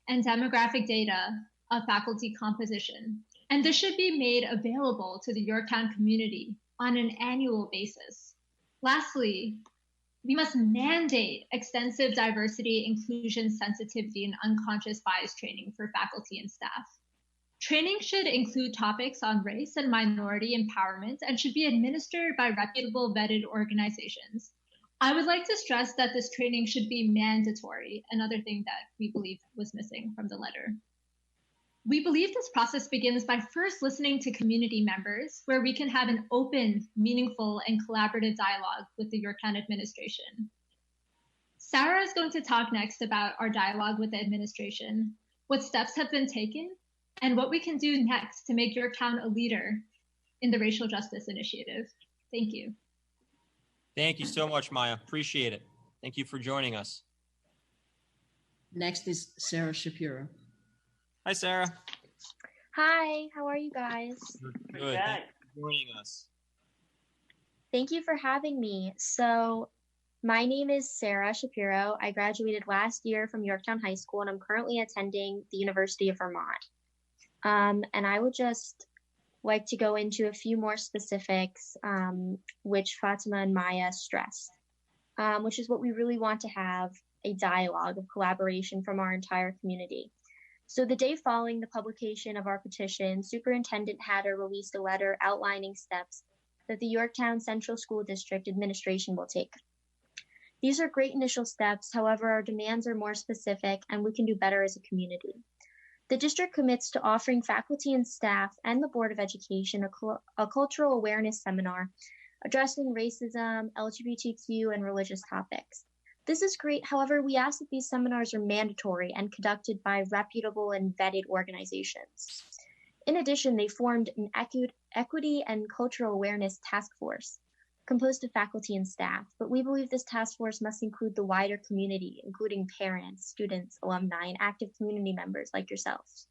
M: and demographic data of faculty composition, and this should be made available to the Yorktown community on an annual basis. Lastly, we must mandate extensive diversity, inclusion, sensitivity, and unconscious bias training for faculty and staff. Training should include topics on race and minority empowerment and should be administered by reputable vetted organizations. I would like to stress that this training should be mandatory, another thing that we believe was missing from the letter. We believe this process begins by first listening to community members, where we can have an open, meaningful, and collaborative dialogue with the Yorktown administration. Sarah is going to talk next about our dialogue with the administration, what steps have been taken, and what we can do next to make Yorktown a leader in the racial justice initiative. Thank you.
A: Thank you so much, Maya. Appreciate it. Thank you for joining us.
J: Next is Sarah Shapiro.
A: Hi, Sarah.
N: Hi, how are you guys?
A: Good. Thank you for joining us.
N: Thank you for having me. So, my name is Sarah Shapiro. I graduated last year from Yorktown High School, and I'm currently attending the University of Vermont. And I would just like to go into a few more specifics, which Fatima and Maya stressed, which is what we really want to have, a dialogue of collaboration from our entire community. So the day following the publication of our petition, Superintendent Hatter released a letter outlining steps that the Yorktown Central School District administration will take. These are great initial steps, however, our demands are more specific and we can do better as a community. The district commits to offering faculty and staff and the Board of Education a cultural awareness seminar addressing racism, LGBTQ, and religious topics. This is great, however, we ask that these seminars are mandatory and conducted by reputable and vetted organizations. In addition, they formed an equity and cultural awareness task force composed of faculty and staff, but we believe this task force must include the wider community, including parents, students, alumni, and active community members like yourselves.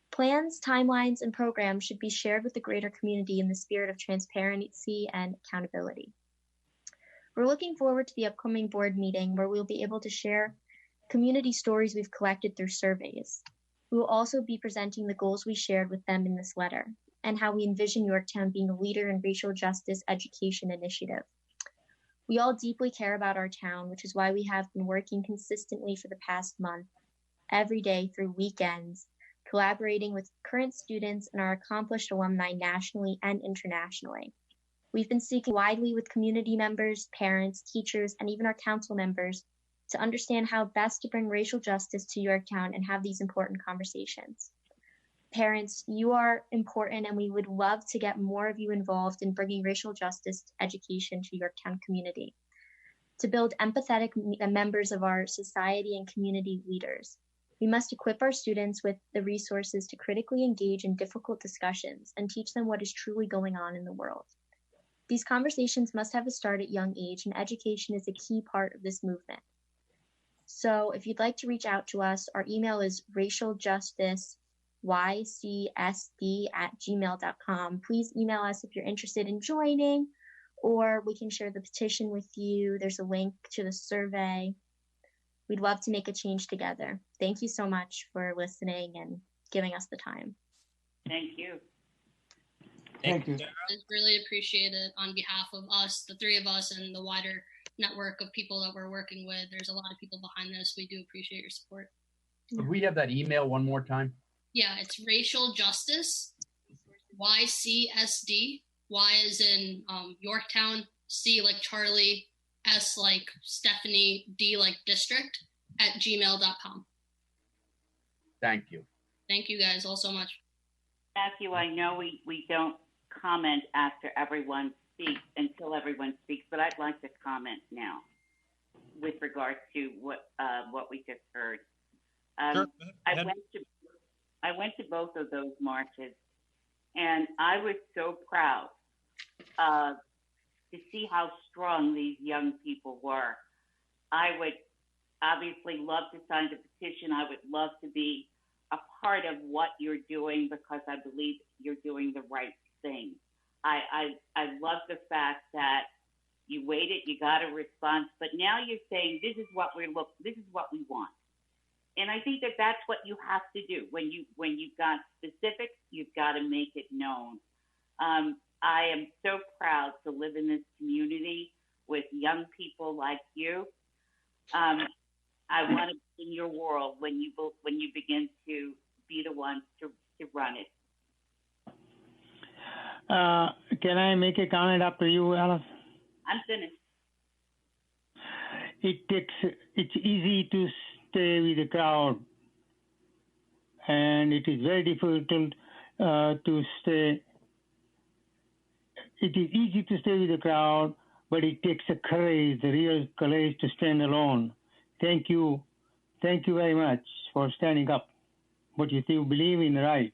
N: Plans, timelines, and programs should be shared with the greater community in the spirit of transparency and accountability. We're looking forward to the upcoming board meeting where we'll be able to share community stories we've collected through surveys. We will also be presenting the goals we shared with them in this letter and how we envision Yorktown being a leader in racial justice education initiative. We all deeply care about our town, which is why we have been working consistently for the past month, every day through weekends, collaborating with current students and our accomplished alumni nationally and internationally. We've been speaking widely with community members, parents, teachers, and even our council members to understand how best to bring racial justice to Yorktown and have these important conversations. Parents, you are important, and we would love to get more of you involved in bringing racial justice education to Yorktown community. To build empathetic members of our society and community leaders, we must equip our students with the resources to critically engage in difficult discussions and teach them what is truly going on in the world. These conversations must have a start at young age, and education is a key part of this movement. So if you'd like to reach out to us, our email is racialjustice.ycsd@gmail.com. Please email us if you're interested in joining, or we can share the petition with you. There's a link to the survey. We'd love to make a change together. Thank you so much for listening and giving us the time.
B: Thank you.
A: Thank you.
L: I really appreciate it on behalf of us, the three of us, and the wider network of people that we're working with. There's a lot of people behind this. We do appreciate your support.
E: Could we have that email one more time?
L: Yeah, it's racial justice, YCSD. Y is in Yorktown, C like Charlie, S like Stephanie, D like district, @gmail.com.
E: Thank you.
L: Thank you guys all so much.
B: Matthew, I know we don't comment after everyone speaks, until everyone speaks, but I'd like to comment now with regard to what we just heard.
A: Sure.
B: I went to both of those marches, and I was so proud to see how strong these young people were. I would obviously love to sign the petition. I would love to be a part of what you're doing because I believe you're doing the right thing. I love the fact that you waited, you got a response, but now you're saying this is what we want. And I think that that's what you have to do. When you've got specifics, you've got to make it known. I am so proud to live in this community with young people like you. I want to be in your world when you begin to be the one to run it.
D: Can I make a comment after you, Alice?
B: I'm finished.
D: It's easy to stay with the crowd, and it is very difficult to stay. It is easy to stay with the crowd, but it takes a courage, the real courage to stand alone. Thank you very much for standing up. What you think, believe in, right?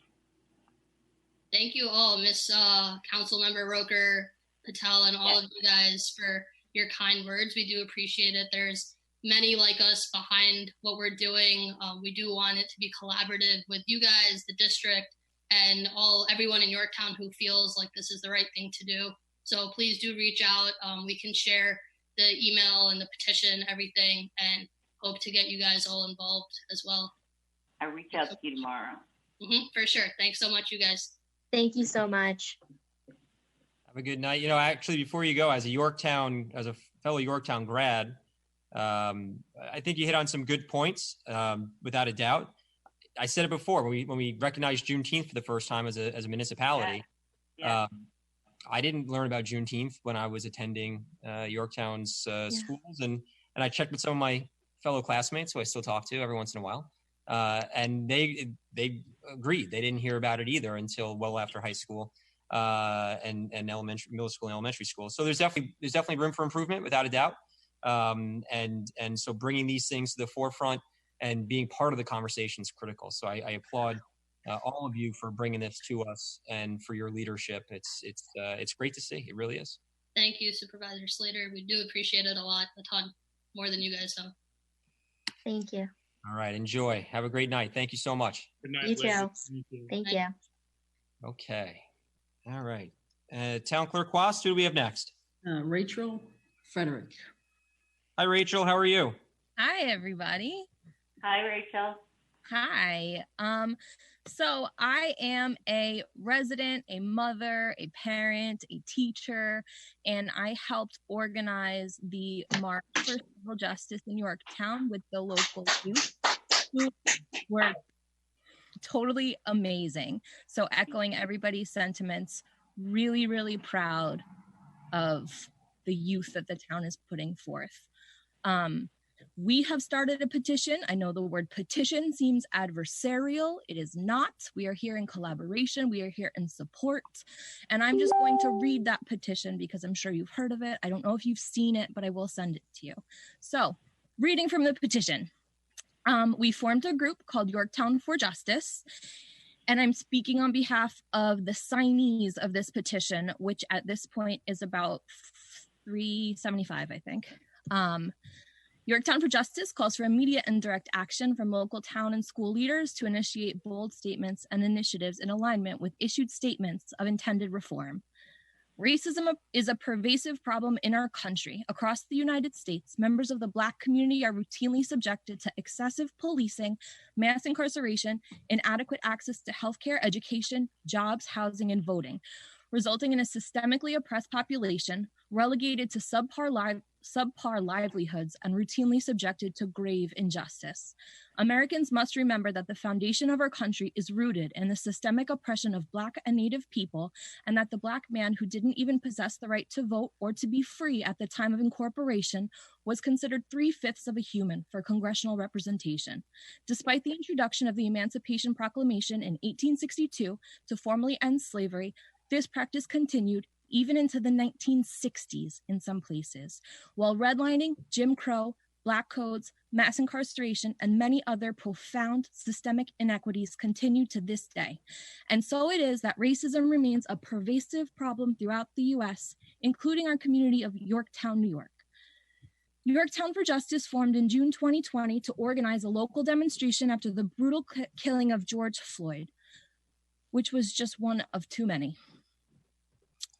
L: Thank you all, Miss Councilmember Roker, Patel, and all of you guys for your kind words. We do appreciate it. There's many like us behind what we're doing. We do want it to be collaborative with you guys, the district, and everyone in Yorktown who feels like this is the right thing to do. So please do reach out. We can share the email and the petition, everything, and hope to get you guys all involved as well.
B: I'll reach out to you tomorrow.
L: For sure. Thanks so much, you guys.
N: Thank you so much.
A: Have a good night. You know, actually, before you go, as a fellow Yorktown grad, I think you hit on some good points, without a doubt. I said it before when we recognized Juneteenth for the first time as a municipality.
B: Yeah.
A: I didn't learn about Juneteenth when I was attending Yorktown's schools, and I checked with some of my fellow classmates who I still talk to every once in a while, and they agreed they didn't hear about it either until well after high school and middle school and elementary school. So there's definitely room for improvement, without a doubt. And so bringing these things to the forefront and being part of the conversation is critical. So I applaud all of you for bringing this to us and for your leadership. It's great to see. It really is.
L: Thank you, Supervisor Slater. We do appreciate it a ton, more than you guys know.
N: Thank you.
A: All right. Enjoy. Have a great night. Thank you so much.
L: Good night.
N: You too. Thank you.
A: Okay. All right. Town Clerk Quast, who do we have next?
J: Rachel Frederick.
A: Hi, Rachel. How are you?
O: Hi, everybody.
B: Hi, Rachel.
O: Hi. So I am a resident, a mother, a parent, a teacher, and I helped organize the March for Civil Justice in Yorktown with the local youth, who were totally amazing. So echoing everybody's sentiments, really, really proud of the youth that the town is putting forth. We have started a petition. I know the word petition seems adversarial. It is not. We are here in collaboration. We are here in support. And I'm just going to read that petition because I'm sure you've heard of it. I don't know if you've seen it, but I will send it to you. So, reading from the petition. We formed a group called Yorktown for Justice, and I'm speaking on behalf of the signees of this petition, which at this point is about 375, I think. Yorktown for Justice calls for immediate and direct action from local town and school leaders to initiate bold statements and initiatives in alignment with issued statements of intended reform. Racism is a pervasive problem in our country. Across the United States, members of the Black community are routinely subjected to excessive policing, mass incarceration, inadequate access to healthcare, education, jobs, housing, and voting, resulting in a systemically oppressed population, relegated to subpar livelihoods, and routinely subjected to grave injustice. Americans must remember that the foundation of our country is rooted in the systemic oppression of Black and Native people, and that the Black man who didn't even possess the right to vote or to be free at the time of incorporation was considered 3/5 of a human for congressional representation. Despite the introduction of the Emancipation Proclamation in 1862 to formally end slavery, this practice continued even into the 1960s in some places. While redlining, Jim Crow, Black codes, mass incarceration, and many other profound systemic inequities continue to this day. And so it is that racism remains a pervasive problem throughout the US, including our community of Yorktown, New York. Yorktown for Justice formed in June 2020 to organize a local demonstration after the brutal killing of George Floyd, which was just one of too many.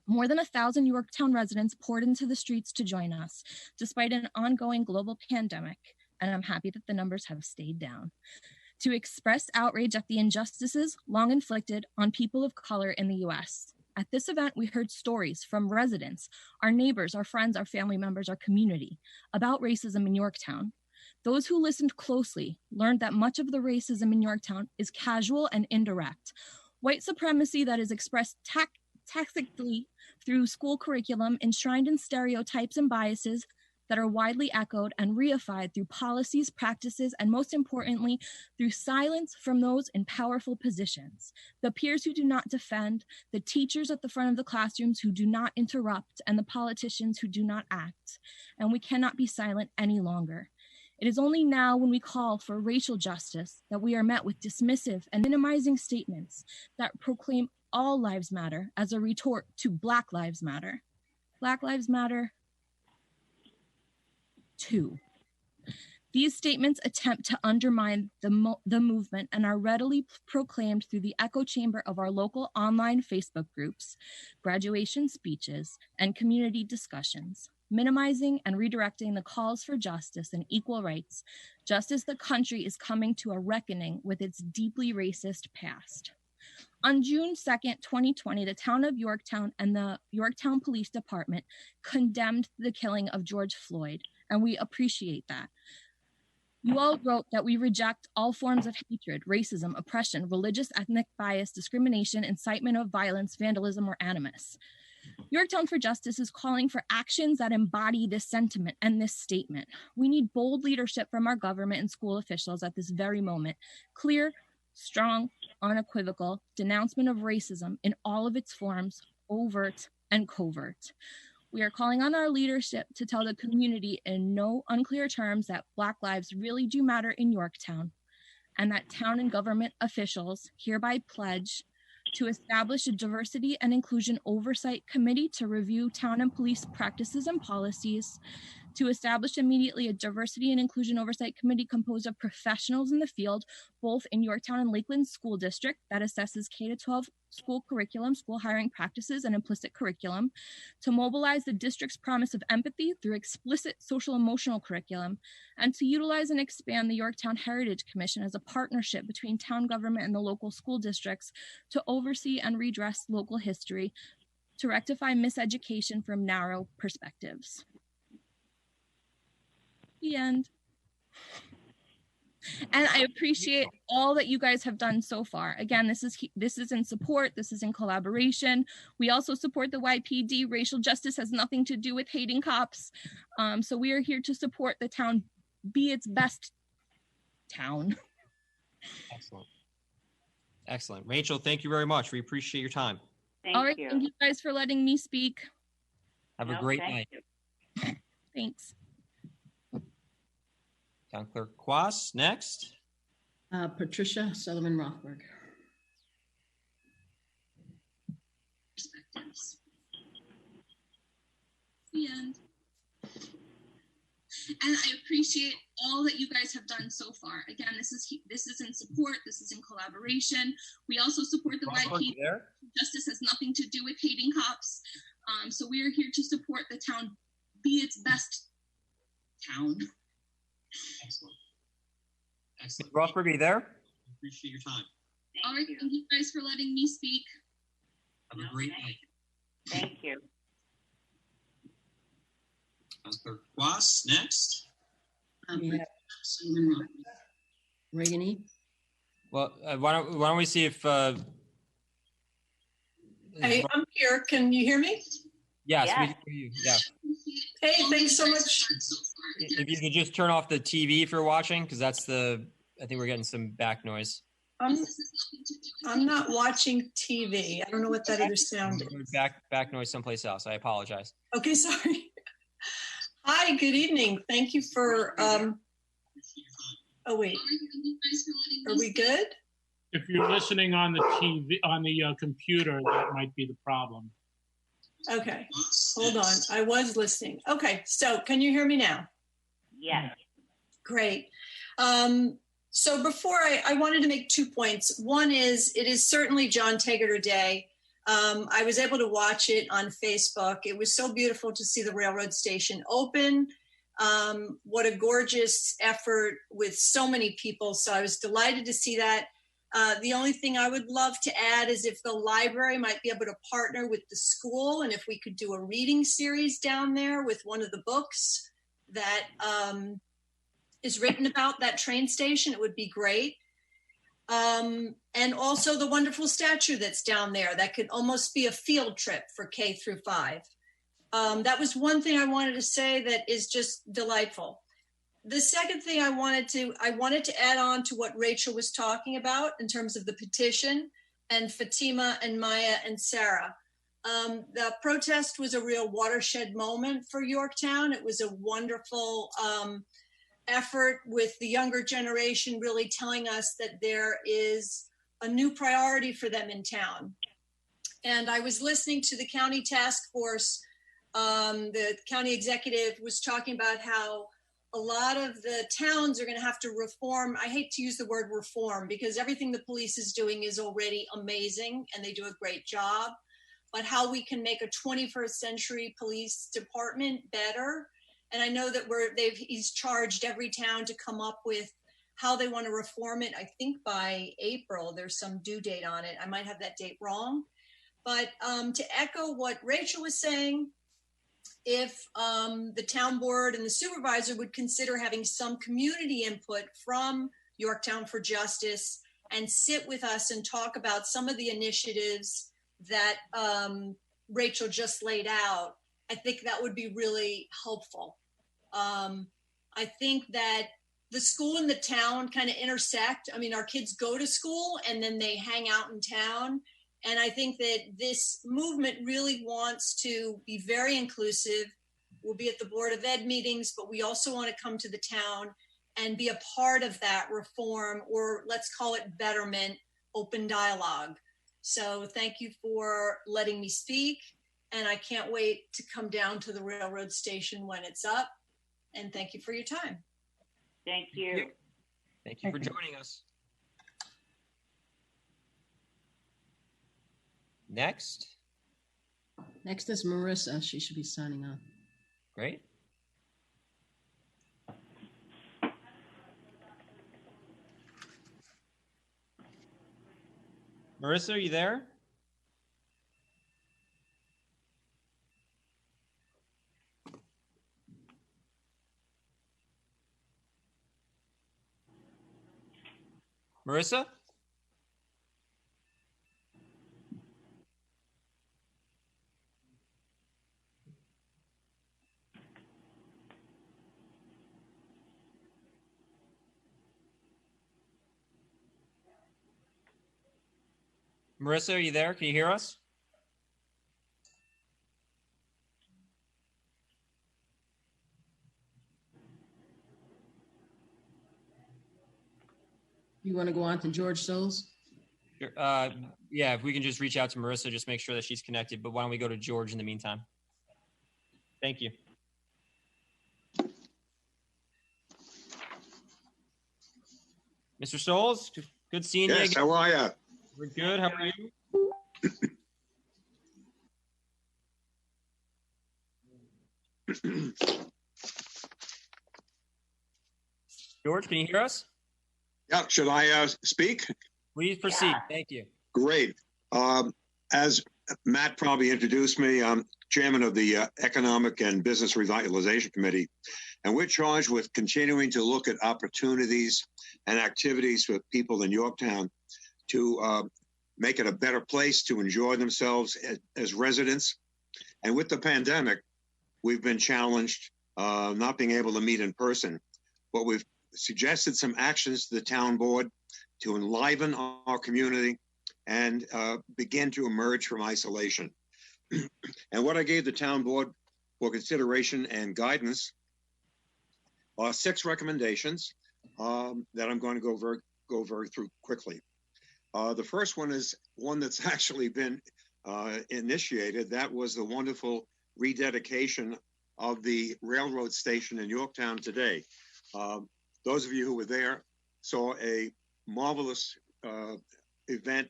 O: More than 1,000 Yorktown residents poured into the streets to join us, despite an ongoing global pandemic, and I'm happy that the numbers have stayed down, to express outrage at the injustices long inflicted on people of color in the US. At this event, we heard stories from residents, our neighbors, our friends, our family members, our community, about racism in Yorktown. Those who listened closely learned that much of the racism in Yorktown is casual and indirect. White supremacy that is expressed tactically through school curriculum enshrined in stereotypes and biases that are widely echoed and reified through policies, practices, and most importantly, through silence from those in powerful positions, the peers who do not defend, the teachers at the front of the classrooms who do not interrupt, and the politicians who do not act. And we cannot be silent any longer. It is only now when we call for racial justice that we are met with dismissive and minimizing statements that proclaim all lives matter as a retort to Black Lives Matter. Black Lives Matter too. These statements attempt to undermine the movement and are readily proclaimed through the echo chamber of our local online Facebook groups, graduation speeches, and community discussions, minimizing and redirecting the calls for justice and equal rights, just as the country is coming to a reckoning with its deeply racist past. On June 2nd, 2020, the town of Yorktown and the Yorktown Police Department condemned the killing of George Floyd, and we appreciate that. You all wrote that we reject all forms of hatred, racism, oppression, religious, ethnic bias, discrimination, incitement of violence, vandalism, or animus. Yorktown for Justice is calling for actions that embody this sentiment and this statement. We need bold leadership from our government and school officials at this very moment. Clear, strong, unequivocal denouncement of racism in all of its forms, overt and covert. We are calling on our leadership to tell the community in no unclear terms that Black lives really do matter in Yorktown, and that town and government officials hereby pledge to establish a diversity and inclusion oversight committee to review town and police practices and policies, to establish immediately a diversity and inclusion oversight committee composed of professionals in the field, both in Yorktown and Lakeland School District, that assesses K-12 school curriculum, school hiring practices, and implicit curriculum, to mobilize the district's promise of empathy through explicit social emotional curriculum, and to utilize and expand the Yorktown Heritage Commission as a partnership between town government and the local school districts to oversee and redress local history, to rectify miseducation from narrow perspectives. The end. And I appreciate all that you guys have done so far. Again, this is in support, this is in collaboration. We also support the YPD. Racial justice has nothing to do with hating cops. So we are here to support the town be its best town.
A: Excellent. Excellent. Rachel, thank you very much. We appreciate your time.
O: Thank you guys for letting me speak.
A: Have a great night.
O: Thanks.
A: Town Clerk Quas, next.
J: Patricia Sullivan Rothberg.
O: Perspectives. The end. And I appreciate all that you guys have done so far. Again, this is in support, this is in collaboration. We also support the YPD. Justice has nothing to do with hating cops. So we are here to support the town be its best town.
A: Excellent. Excellent. Rothberg, are you there?
F: Appreciate your time.
O: All right, thank you guys for letting me speak.
F: Have a great night.
B: Thank you.
F: Councilor Quas, next.
J: Reagan.
A: Well, why don't we see if
P: Hey, I'm here. Can you hear me?
A: Yes, we can hear you. Yeah.
P: Hey, thanks so much.
A: If you could just turn off the TV if you're watching, because I think we're getting some back noise.
P: I'm not watching TV. I don't know what that either sounded.
A: Back noise someplace else. I apologize.
P: Okay, sorry. Hi, good evening. Thank you for, oh wait, are we good?
G: If you're listening on the TV, on the computer, that might be the problem.
P: Okay, hold on. I was listening. Okay, so can you hear me now?
B: Yes.
P: Great. So before I wanted to make 2 points. One is, it is certainly John Tegeter Day. I was able to watch it on Facebook. It was so beautiful to see the railroad station open. What a gorgeous effort with so many people. So I was delighted to see that. The only thing I would love to add is if the library might be able to partner with the school, and if we could do a reading series down there with one of the books that is written about that train station, it would be great. And also the wonderful statue that's down there that could almost be a field trip for K through 5. That was one thing I wanted to say that is just delightful. The second thing I wanted to add on to what Rachel was talking about in terms of the petition, and Fatima and Maya and Sarah. The protest was a real watershed moment for Yorktown. It was a wonderful effort with the younger generation really telling us that there is a new priority for them in town. And I was listening to the county task force. The county executive was talking about how a lot of the towns are going to have to reform. I hate to use the word reform because everything the police is doing is already amazing and they do a great job, but how we can make a 21st century police department better. And I know that he's charged every town to come up with how they want to reform it. I think by April, there's some due date on it. I might have that date wrong. But to echo what Rachel was saying, if the town board and the supervisor would consider having some community input from Yorktown for Justice and sit with us and talk about some of the initiatives that Rachel just laid out, I think that would be really helpful. I think that the school and the town kind of intersect. I mean, our kids go to school and then they hang out in town. And I think that this movement really wants to be very inclusive. We'll be at the Board of Ed meetings, but we also want to come to the town and be a part of that reform, or let's call it betterment, open dialogue. So thank you for letting me speak. And I can't wait to come down to the railroad station when it's up. And thank you for your time.
B: Thank you.
A: Thank you for joining us. Next.
J: Next is Marissa. She should be signing off.
A: Great. Marissa, are you there? Marissa? Marissa, are you there? Can you hear us?
J: You want to go on to George Souls?
A: Yeah, if we can just reach out to Marissa, just make sure that she's connected. But why don't we go to George in the meantime? Thank you. Mr. Souls, good seeing you.
Q: Yes, how are you?
A: We're good. How are you? George, can you hear us?
Q: Yeah, should I speak?
A: Please proceed. Yeah. Thank you.
Q: Great. As Matt probably introduced me, I'm chairman of the Economic and Business Revitalization Committee, and we're charged with continuing to look at opportunities and activities for people in Yorktown to make it a better place to enjoy themselves as residents. And with the pandemic, we've been challenged not being able to meet in person, but we've suggested some actions to the town board to enliven our community and begin to emerge from isolation. And what I gave the town board for consideration and guidance are 6 recommendations that I'm going to go very through quickly. The first one is one that's actually been initiated. That was the wonderful rededication of the railroad station in Yorktown today. Those of you who were there saw a marvelous event,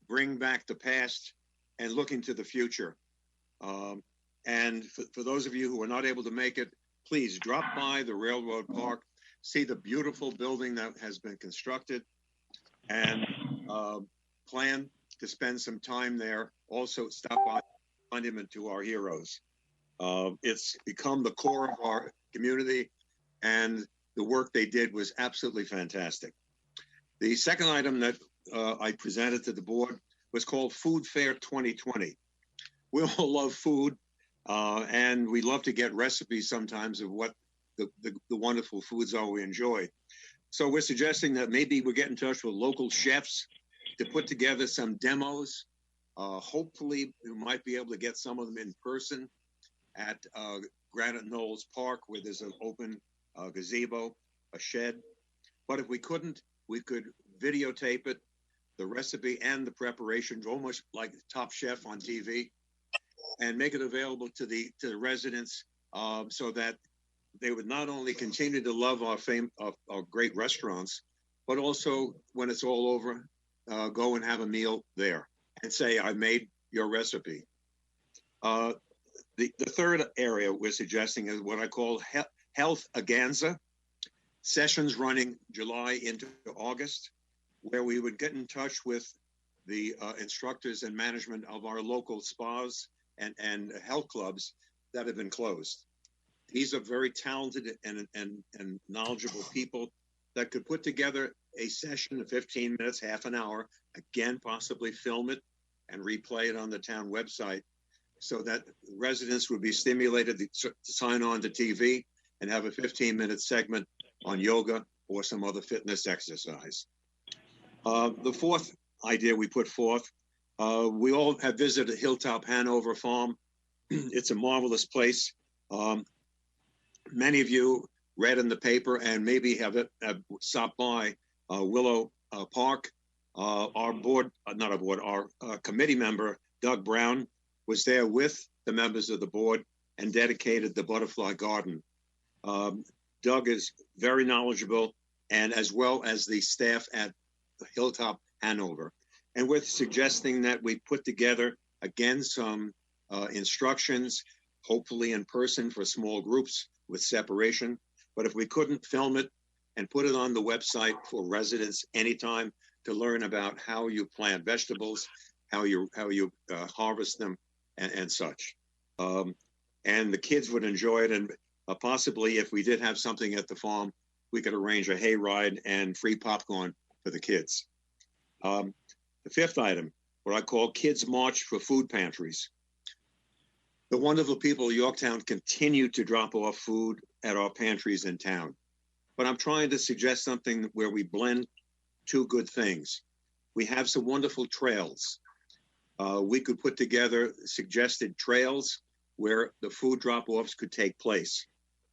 Q: bring back the past and look into the future. And for those of you who are not able to make it, please drop by the railroad park, see the beautiful building that has been constructed, and plan to spend some time there. Also stop by, monument to our heroes. It's become the core of our community, and the work they did was absolutely fantastic. The second item that I presented to the board was called Food Fair 2020. We all love food, and we love to get recipes sometimes of what the wonderful foods are we enjoy. So we're suggesting that maybe we get in touch with local chefs to put together some demos. Hopefully, we might be able to get some of them in person at Granite Knolls Park, where there's an open gazebo, a shed. But if we couldn't, we could videotape it, the recipe and the preparation, almost like Top Chef on TV, and make it available to the residents so that they would not only continue to love our great restaurants, but also when it's all over, go and have a meal there and say, I made your recipe. The third area we're suggesting is what I call Health Aganza, sessions running July into August, where we would get in touch with the instructors and management of our local spas and health clubs that have been closed. These are very talented and knowledgeable people that could put together a session of 15 minutes, half an hour, again, possibly film it and replay it on the town website so that residents would be stimulated to sign on to TV and have a 15-minute segment on yoga or some other fitness exercise. The fourth idea we put forth, we all have visited Hilltop Hanover Farm. It's a marvelous place. Many of you read in the paper and maybe have stopped by Willow Park. Our committee member, Doug Brown, was there with the members of the board and dedicated the butterfly garden. Doug is very knowledgeable, and as well as the staff at Hilltop Hanover. And we're suggesting that we put together, again, some instructions, hopefully in person for small groups with separation. But if we couldn't, film it and put it on the website for residents anytime to learn about how you plant vegetables, how you harvest them, and such. And the kids would enjoy it. And possibly if we did have something at the farm, we could arrange a hayride and free popcorn for the kids. The fifth item, what I call Kids March for Food Pantries. The wonderful people of Yorktown continue to drop off food at our pantries in town. But I'm trying to suggest something where we blend two good things. We have some wonderful trails. We could put together suggested trails where the food drop-offs could take place.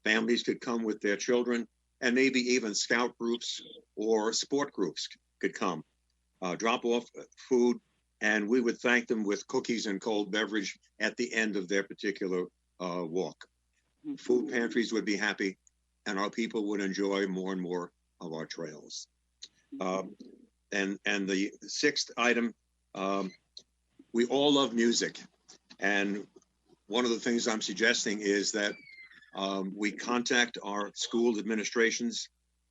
Q: Families could come with their children, and maybe even scout groups or sport groups could come, drop off food, and we would thank them with cookies and cold beverage at the end of their particular walk. Food pantries would be happy, and our people would enjoy more and more of our trails. And the sixth item, we all love music. And one of the things I'm suggesting is that we contact our school administrations,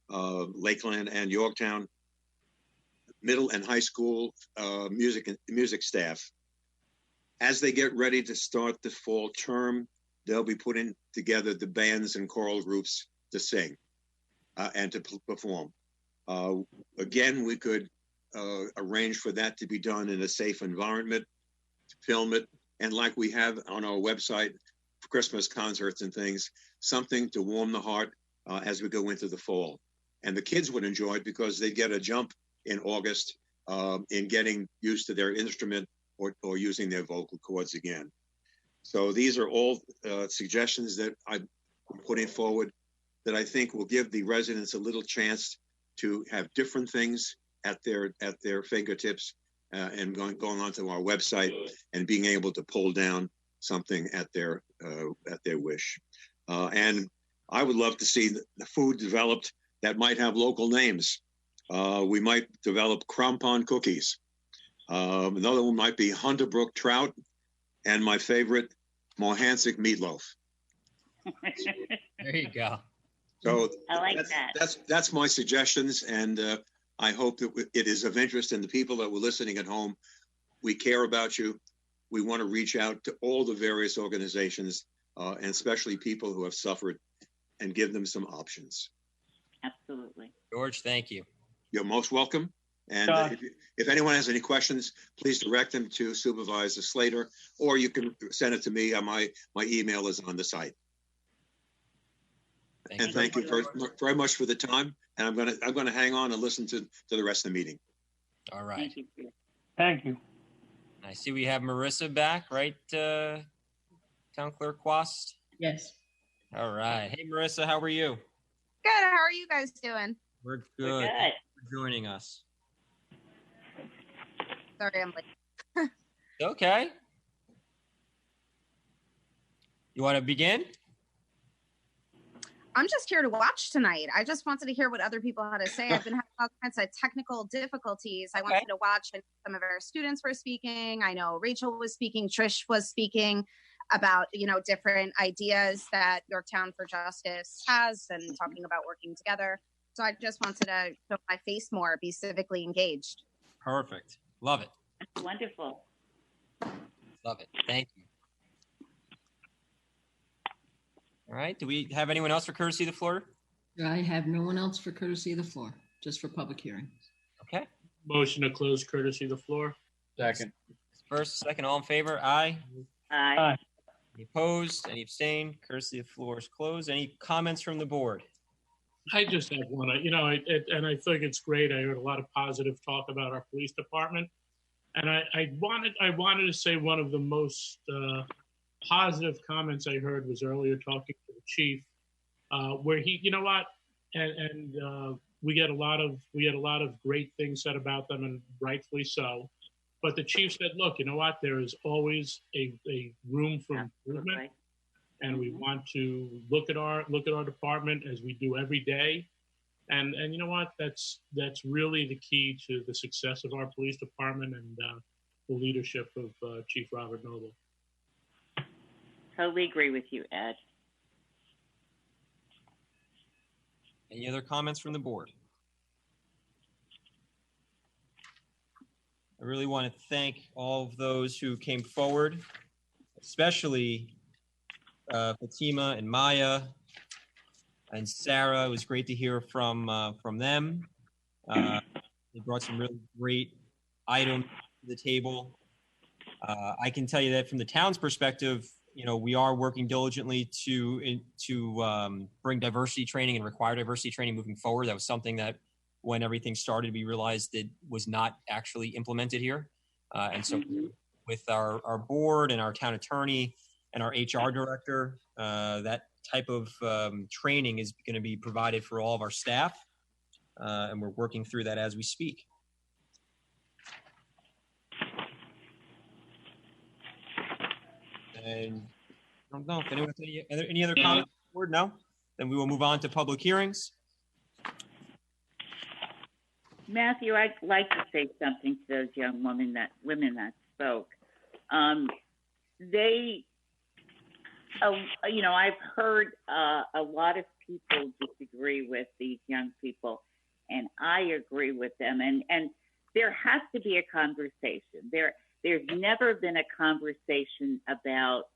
Q: Lakeland and Yorktown, middle and high school music staff. As they get ready to start the fall term, they'll be putting together the bands and choral groups to sing and to perform. Again, we could arrange for that to be done in a safe environment, film it, and like we have on our website, Christmas concerts and things, something to warm the heart as we go into the fall. And the kids would enjoy it because they get a jump in August in getting used to their instrument or using their vocal cords again. So these are all suggestions that I'm putting forward that I think will give the residents a little chance to have different things at their fingertips, and going onto our website and being able to pull down something at their wish. And I would love to see the food developed that might have local names. We might develop crampon cookies. Another one might be Hunterbrook trout, and my favorite, Mohansic meatloaf.
A: There you go.
Q: So
B: I like that.
Q: That's my suggestions, and I hope that it is of interest in the people that were listening at home. We care about you. We want to reach out to all the various organizations, and especially people who have suffered, and give them some options.
B: Absolutely.
A: George, thank you.
Q: You're most welcome. And if anyone has any questions, please direct them to Supervisor Slater, or you can send it to me. My email is on the site. Thank you very much for the time. And I'm gonna hang on and listen to the rest of the meeting.
A: All right.
B: Thank you.
D: Thank you.
A: I see we have Marissa back, right, Town Clerk Quast?
J: Yes.
A: All right. Hey, Marissa, how are you?
R: Good. How are you guys doing?
A: We're good.
B: We're good.
A: Thanks for joining us.
R: Sorry, I'm late.
A: Okay. You want to begin?
R: I'm just here to watch tonight. I just wanted to hear what other people had to say. I've been having all kinds of technical difficulties. I wanted to watch, and some of our students were speaking. I know Rachel was speaking, Trish was speaking about, different ideas that Yorktown for Justice has and talking about working together. So I just wanted to show my face more, be civically engaged.
A: Perfect. Love it.
B: That's wonderful.
A: Love it. Thank you. All right. Do we have anyone else for courtesy of the floor?
J: I have no one else for courtesy of the floor, just for public hearing.
A: Okay.
G: Motion to close courtesy of the floor.
E: Second.
A: First, second, all in favor? Aye.
B: Aye.
A: Any opposed? Any abstained? Courtesy of the floor is closed. Any comments from the board?
G: I just have one, and I think it's great. I heard a lot of positive talk about our police department. And I wanted to say one of the most positive comments I heard was earlier talking to the chief, where he, we get a lot of great things said about them, and rightfully so. But the chief said, look, you know what? There is always a room for improvement, and we want to look at our department as we do every day. And you know what? That's really the key to the success of our police department and the leadership of Chief Robert Noble.
B: Totally agree with you, Ed.
A: Any other comments from the board? I really want to thank all of those who came forward, especially Fatima and Maya and Sarah. It was great to hear from them. They brought some really great items to the table. I can tell you that from the town's perspective, we are working diligently to bring diversity training and require diversity training moving forward. That was something that when everything started, we realized it was not actually implemented here. And so with our board and our town attorney and our HR director, that type of training is going to be provided for all of our staff. And we're working through that as we speak. And I don't know if anyone has any other comments on the board? No? Then we will move on to public hearings.
B: Matthew, I'd like to say something to those young women that spoke. I've heard a lot of people disagree with these young people, and I agree with them. And there has to be a conversation. There's never been a conversation about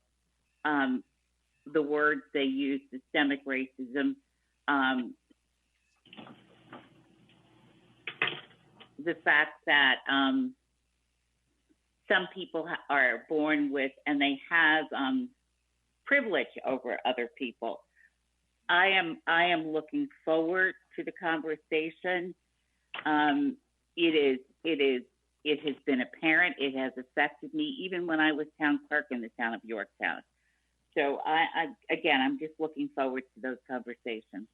B: the words they use, systemic racism. The fact that some people are born with and they have privilege over other people. I am looking forward to the conversation. It is It has been apparent. It has affected me even when I was town clerk in the town of Yorktown. So I'm just looking forward to those conversations.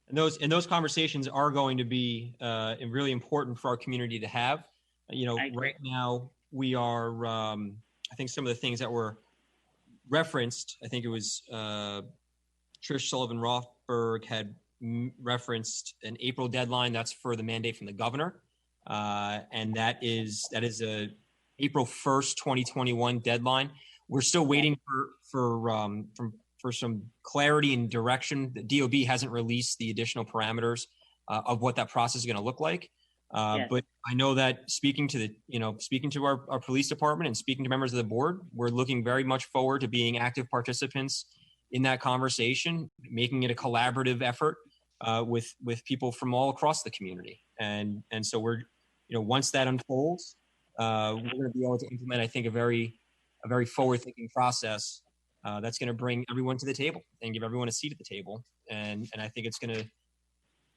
A: And those conversations are going to be really important for our community to have. Right now we are, I think some of the things that were referenced, I think it was Trish Sullivan Rothberg had referenced an April deadline. That's for the mandate from the governor. And that is a April 1st, 2021 deadline. We're still waiting for some clarity and direction. The DOB hasn't released the additional parameters of what that process is going to look like. But I know that speaking to our police department and speaking to members of the board, we're looking very much forward to being active participants in that conversation, making it a collaborative effort with people from all across the community. And so we're, once that unfolds, we're going to be able to implement, I think, a very forward-thinking process that's going to bring everyone to the table and give everyone a seat at the table. And I think it's going to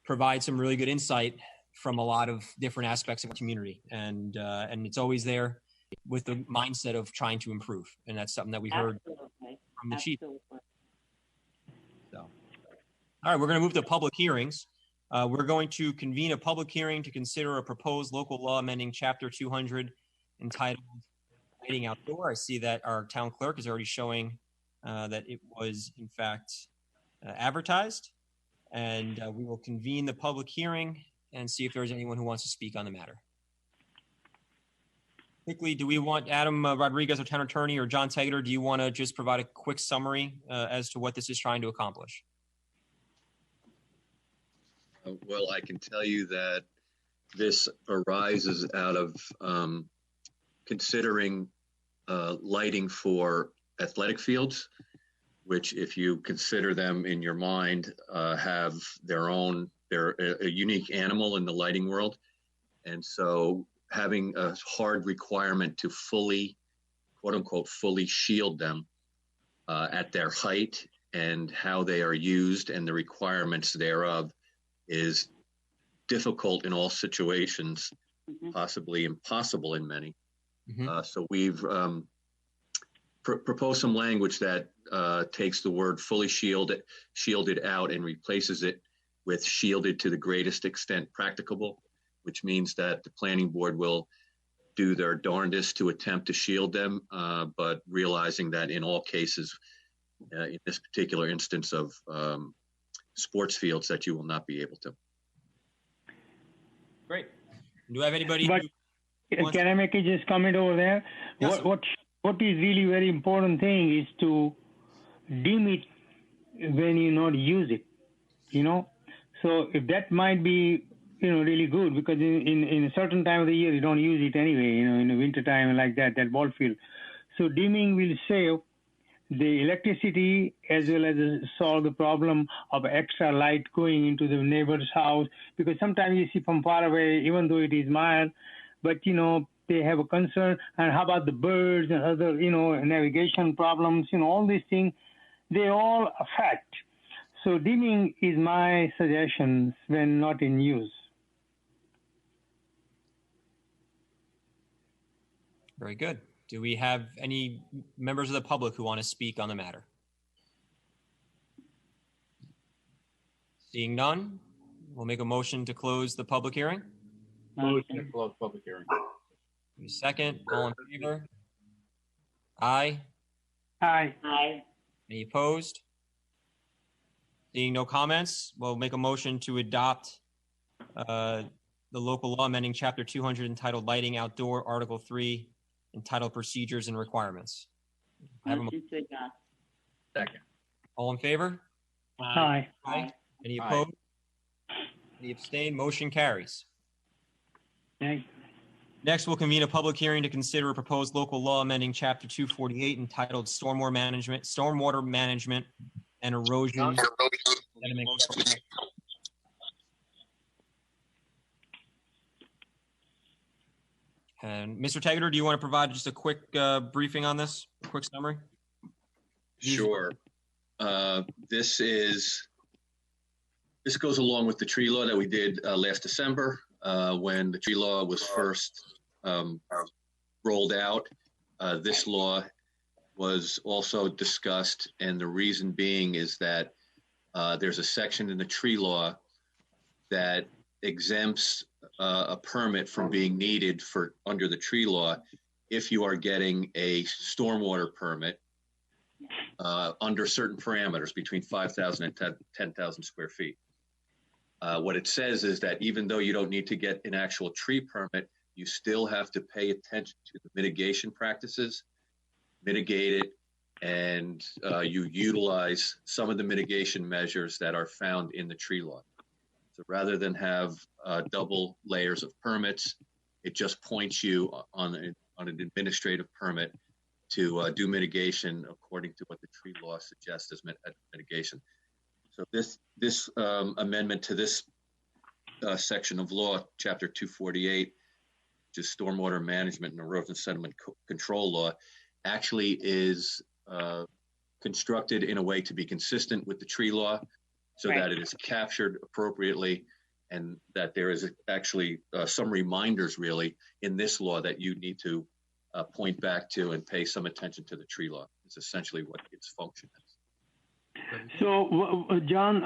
A: provide some really good insight from a lot of different aspects of the community. And it's always there with the mindset of trying to improve. And that's something that we heard from the chief. So, all right, we're going to move to public hearings. We're going to convene a public hearing to consider a proposed local law amending Chapter 200 entitled Lighting Outdoor. I see that our town clerk is already showing that it was, in fact, advertised. And we will convene the public hearing and see if there's anyone who wants to speak on the matter. Quickly, do we want Adam Rodriguez, our town attorney, or John Tegeter? Do you want to just provide a quick summary as to what this is trying to accomplish?
F: Well, I can tell you that this arises out of considering lighting for athletic fields, which, if you consider them in your mind, have they're a unique animal in the lighting world. And so having a hard requirement to fully, quote unquote, fully shield them at their height and how they are used and the requirements thereof is difficult in all situations, possibly impossible in many. So we've proposed some language that takes the word fully shielded out and replaces it with shielded to the greatest extent practicable, which means that the planning board will do their darndest to attempt to shield them, but realizing that in all cases, in this particular instance of sports fields, that you will not be able to.
A: Great. Do I have anybody?
D: Can I make a just comment over there?
A: Yes,
D: what is really very important thing is to dim it when you not use it, So if that might be, really good, because in a certain time of the year, you don't use it anyway, in the winter time like that ball field. So dimming will save the electricity as well as solve the problem of extra light going into the neighbor's house, because sometimes you see from far away, even though it is mild, but they have a concern. And how about the birds and other, navigation problems, all these things, they all affect. So dimming is my suggestion when not in use.
A: Very good. Do we have any members of the public who want to speak on the matter? Seeing none, we'll make a motion to close the public hearing.
E: Motion to close public hearing.
A: Second, all in favor? Aye.
D: Aye.
B: Aye.
A: Any opposed? Seeing no comments, we'll make a motion to adopt the local law amending Chapter 200 entitled Lighting Outdoor, Article 3, entitled Procedures and Requirements.
B: Motion to adopt.
E: Second.
A: All in favor?
D: Aye.
A: Aye. Any opposed? Any abstain? Motion carries.
D: Aye.
A: Next, we'll convene a public hearing to consider a proposed local law amending Chapter 248 entitled Stormwater Management and Erosion. And Mr. Tegeter, do you want to provide just a quick briefing on this, a quick summary?
F: Sure. This goes along with the tree law that we did last December when the tree law was first rolled out, this law was also discussed, and the reason being is that there's a section in the tree law that exempts a permit from being needed for under the tree law if you are getting a stormwater permit under certain parameters between 5,000 and 10,000 square feet. What it says is that even though you don't need to get an actual tree permit, you still have to pay attention to the mitigation practices, mitigate it, and you utilize some of the mitigation measures that are found in the tree law. So rather than have double layers of permits, it just points you on an administrative permit to do mitigation according to what the tree law suggests as mitigation. So this amendment to this section of law, Chapter 248, which is Stormwater Management and Erosion Sediment Control Law, actually is constructed in a way to be consistent with the tree law, so that it is captured appropriately, and that there is actually some reminders really in this law that you need to point back to and pay some attention to the tree law. It's essentially what its function is.
D: So, John,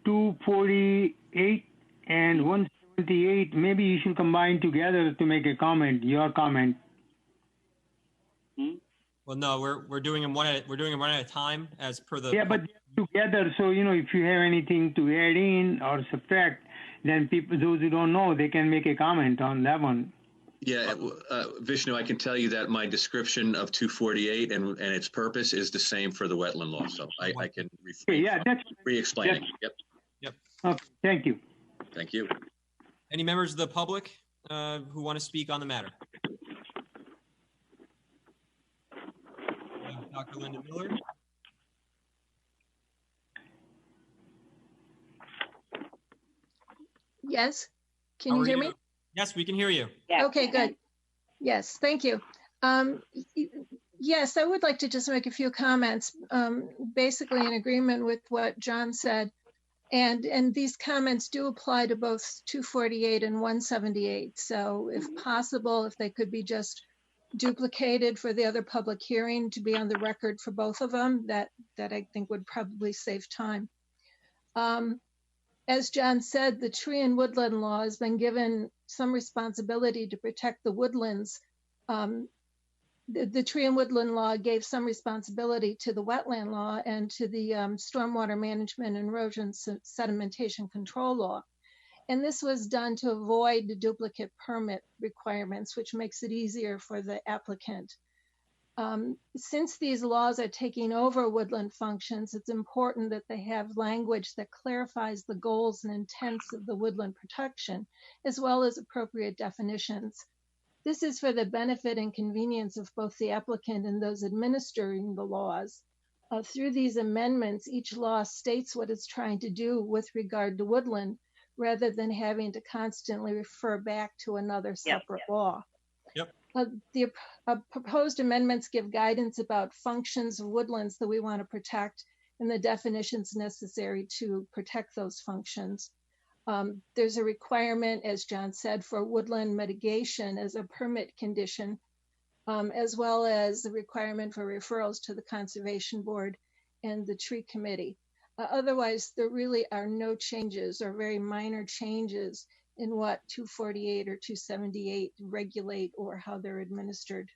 D: 248 and 178, maybe you should combine together to make a comment, your comment.
A: Well, no, we're doing them one at a time as per the.
D: Yeah, but together. So if you have anything to add in or subtract, then people, those who don't know, they can make a comment on that one.
F: Yeah, Vishnu, I can tell you that my description of 248 and its purpose is the same for the wetland law. So I can re-explaining. Yep.
D: Okay, thank you.
F: Thank you.
A: Any members of the public who want to speak on the matter? Dr. Linda Miller.
S: Yes. Can you hear me?
A: Yes, we can hear you.
S: Okay, good. Yes, thank you. Yes, I would like to just make a few comments, basically in agreement with what John said. And these comments do apply to both 248 and 178. So if possible, if they could be just duplicated for the other public hearing to be on the record for both of them, that I think would probably save time. As John said, the tree and woodland law has been given some responsibility to protect the woodlands. The tree and woodland law gave some responsibility to the wetland law and to the stormwater management and erosion sedimentation control law. And this was done to avoid the duplicate permit requirements, which makes it easier for the applicant. Since these laws are taking over woodland functions, it's important that they have language that clarifies the goals and intents of the woodland protection, as well as appropriate definitions. This is for the benefit and convenience of both the applicant and those administering the laws. Through these amendments, each law states what it's trying to do with regard to woodland, rather than having to constantly refer back to another separate law. The proposed amendments give guidance about functions of woodlands that we want to protect and the definitions necessary to protect those functions. There's a requirement, as John said, for woodland mitigation as a permit condition, as well as the requirement for referrals to the Conservation Board and the Tree Committee. Otherwise, there really are no changes or very minor changes in what 248 or 278 regulate or how they're administered.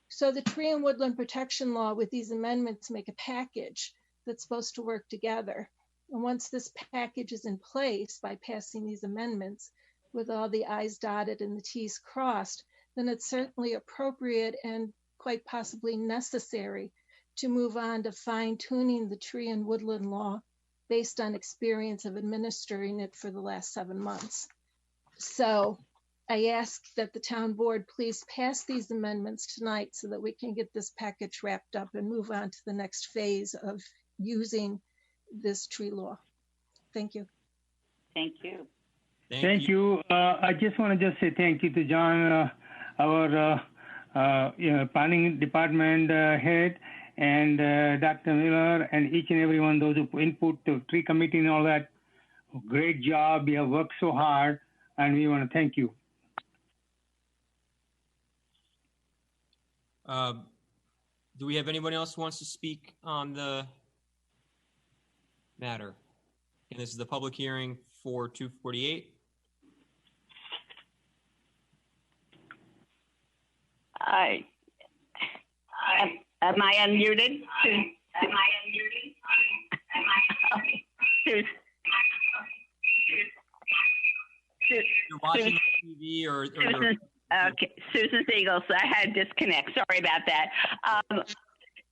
S: So the tree and woodland protection law with these amendments make a package that's supposed to work together. And once this package is in place by passing these amendments with all the I's dotted and the T's crossed, then it's certainly appropriate and quite possibly necessary to move on to fine-tuning the tree and woodland law based on experience of administering it for the last 7 months. So I ask that the town board please pass these amendments tonight so that we can get this package wrapped up and move on to the next phase of using this tree law. Thank you.
B: Thank you.
D: Thank you. I just want to just say thank you to John, our planning department head, and Dr. Miller, and each and every one, those who input the tree committee and all that. Great job. You have worked so hard, and we want to thank you.
A: Do we have anyone else who wants to speak on the matter? And this is the public hearing for 248.
T: Am I unmuted? Am I unmuted?
A: You're watching TV or
T: Susan, okay, Susan Siegel. So I had a disconnect. Sorry about that.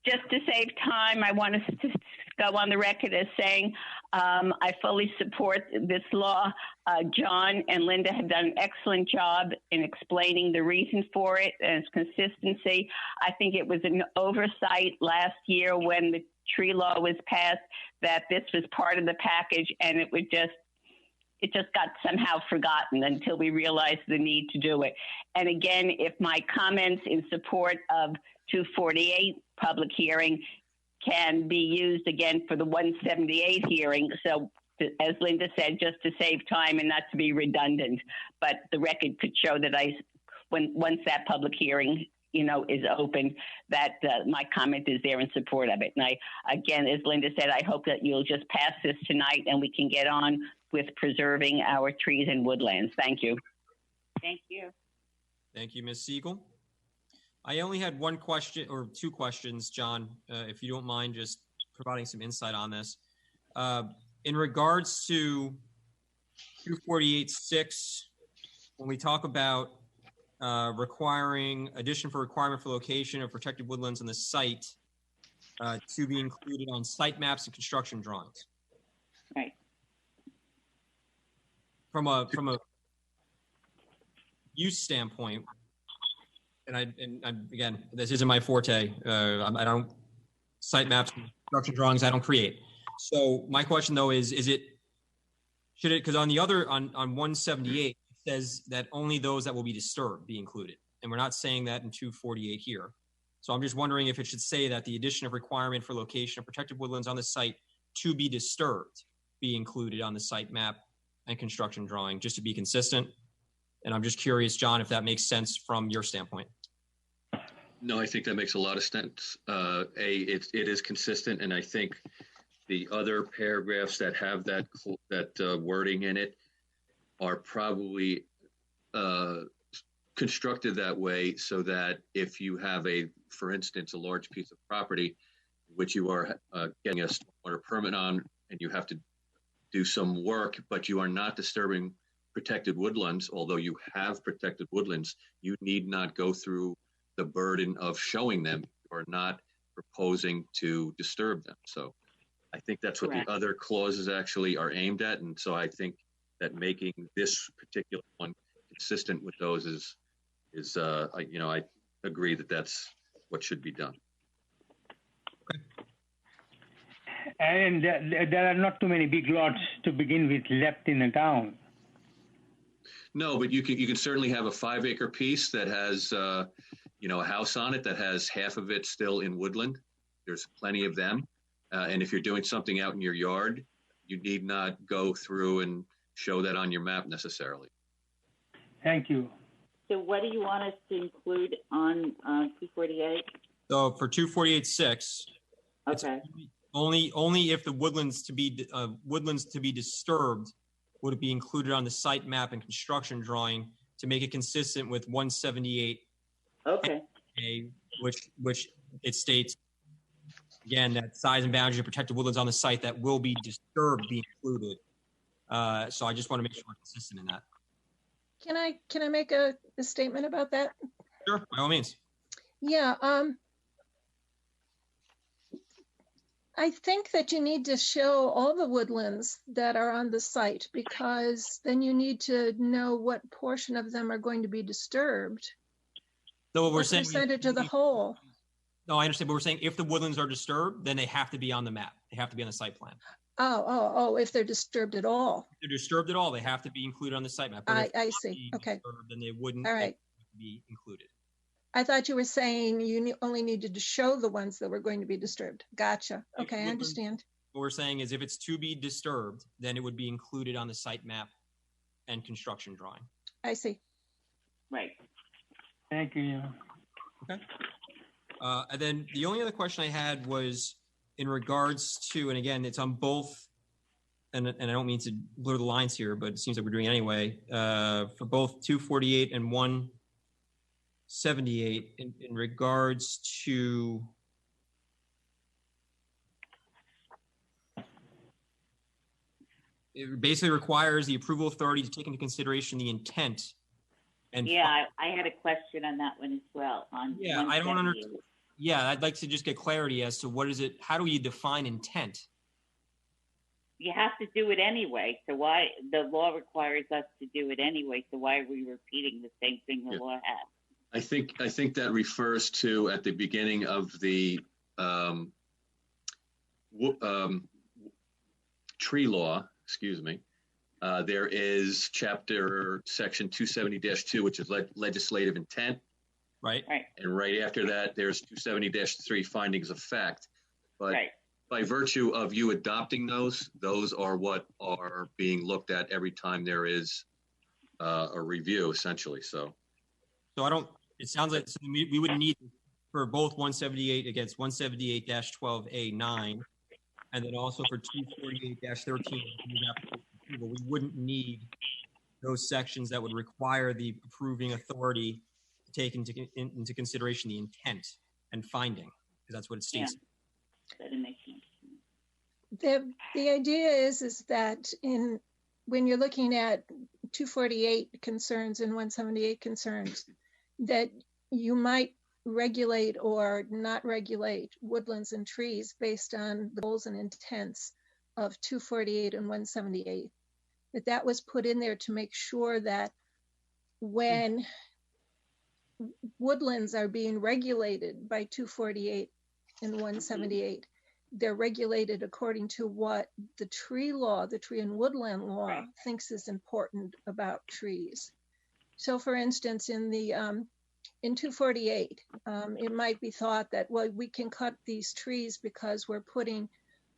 T: Just to save time, I want to go on the record as saying I fully support this law. John and Linda have done an excellent job in explaining the reason for it and its consistency. I think it was an oversight last year when the tree law was passed that this was part of the package, and it just got somehow forgotten until we realized the need to do it. And again, if my comments in support of 248 public hearing can be used again for the 178 hearing. So as Linda said, just to save time and not to be redundant, but the record could show that once that public hearing, is open, that my comment is there in support of it. And again, as Linda said, I hope that you'll just pass this tonight and we can get on with preserving our trees and woodlands. Thank you.
B: Thank you.
A: Thank you, Ms. Siegel. I only had one question or two questions, John, if you don't mind just providing some insight on this. In regards to 248.6, when we talk about requiring addition for requirement for location of protected woodlands on the site to be included on site maps and construction drawings.
B: Right.
A: From a use standpoint, and again, this isn't my forte. I don't site maps, and construction drawings. I don't create. So my question though is it should it, because on the other on 178 it says that only those that will be disturbed be included, and we're not saying that in 248 here. So I'm just wondering if it should say that the addition of requirement for location of protected woodlands on the site to be disturbed be included on the site map and construction drawing, just to be consistent. And I'm just curious, John, if that makes sense from your standpoint.
F: No, I think that makes a lot of sense. It is consistent, and I think the other paragraphs that have that wording in it are probably constructed that way so that if you have for instance, a large piece of property which you are getting a stormwater permit on, and you have to do some work, but you are not disturbing protected woodlands, although you have protected woodlands, you need not go through the burden of showing them or not proposing to disturb them. So I think that's what the other clauses actually are aimed at. And so I think that making this particular one consistent with those is I agree that that's what should be done.
D: And there are not too many big lots to begin with left in the town.
F: No, but you can certainly have a 5-acre piece that has a house on it that has half of it still in woodland. There's plenty of them. And if you're doing something out in your yard, you need not go through and show that on your map necessarily.
D: Thank you.
B: So what do you want us to include on 248?
A: So for 248.6,
B: okay,
A: only if the woodlands to be disturbed would it be included on the site map and construction drawing to make it consistent with 178.
B: Okay.
A: Which it states again that size and boundaries of protected woodlands on the site that will be disturbed be included. So I just want to make sure we're consistent in that.
S: Can I make a statement about that?
A: Sure, by all means.
S: Yeah. I think that you need to show all the woodlands that are on the site, because then you need to know what portion of them are going to be disturbed.
A: So what we're saying,
S: percentage of the whole.
A: No, I understand, but we're saying if the woodlands are disturbed, then they have to be on the map. They have to be on the site plan.
S: Oh, if they're disturbed at all.
A: If they're disturbed at all, they have to be included on the site map.
S: I see. Okay.
A: Then they wouldn't
S: all right.
A: be included.
S: I thought you were saying you only needed to show the ones that were going to be disturbed. Gotcha. Okay, I understand.
A: What we're saying is if it's to be disturbed, then it would be included on the site map and construction drawing.
S: I see.
B: Right.
D: Thank you.
A: Okay. And then the only other question I had was in regards to, and again, it's on both, and I don't mean to blur the lines here, but it seems like we're doing it anyway, for both 248 and 178 in regards to it basically requires the approval authority to take into consideration the intent. And
B: yeah, I had a question on that one as well.
A: Yeah, I don't understand. Yeah, I'd like to just get clarity as to what is it, how do we define intent?
B: You have to do it anyway. So why, the law requires us to do it anyway. So why are we repeating the same thing the law has?
F: I think that refers to at the beginning of the tree law, excuse me. There is section 270-2, which is legislative intent.
A: Right.
F: And right after that, there's 270-3 findings of fact. But by virtue of you adopting those are what are being looked at every time there is a review, essentially. So
A: it sounds like we would need for both 178 against 178-12A9, and then also for 248-13, we wouldn't need those sections that would require the approving authority to take into consideration the intent and finding, because that's what it states.
B: That makes sense.
S: The idea is that when you're looking at 248 concerns and 178 concerns, that you might regulate or not regulate woodlands and trees based on the goals and intents of 248 and 178. That was put in there to make sure that when woodlands are being regulated by 248 and 178, they're regulated according to what the tree law, the tree and woodland law, thinks is important about trees. So for instance, in 248, it might be thought that, well, we can cut these trees because we're putting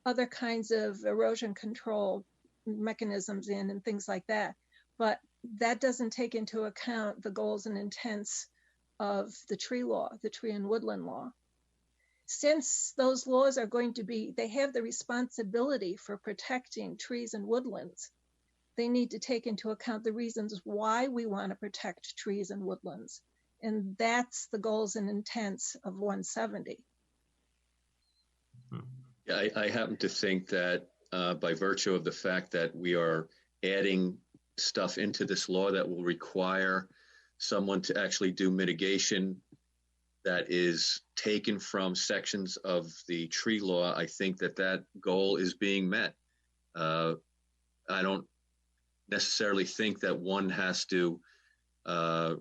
S: other kinds of erosion control mechanisms in and things like that. But that doesn't take into account the goals and intents of the tree law, the tree and woodland law. Since those laws are going to be, they have the responsibility for protecting trees and woodlands, they need to take into account the reasons why we want to protect trees and woodlands. And that's the goals and intents of 170.
F: Yeah, I happen to think that by virtue of the fact that we are adding stuff into this law that will require someone to actually do mitigation that is taken from sections of the tree law, I think that goal is being met. I don't necessarily think that one has to go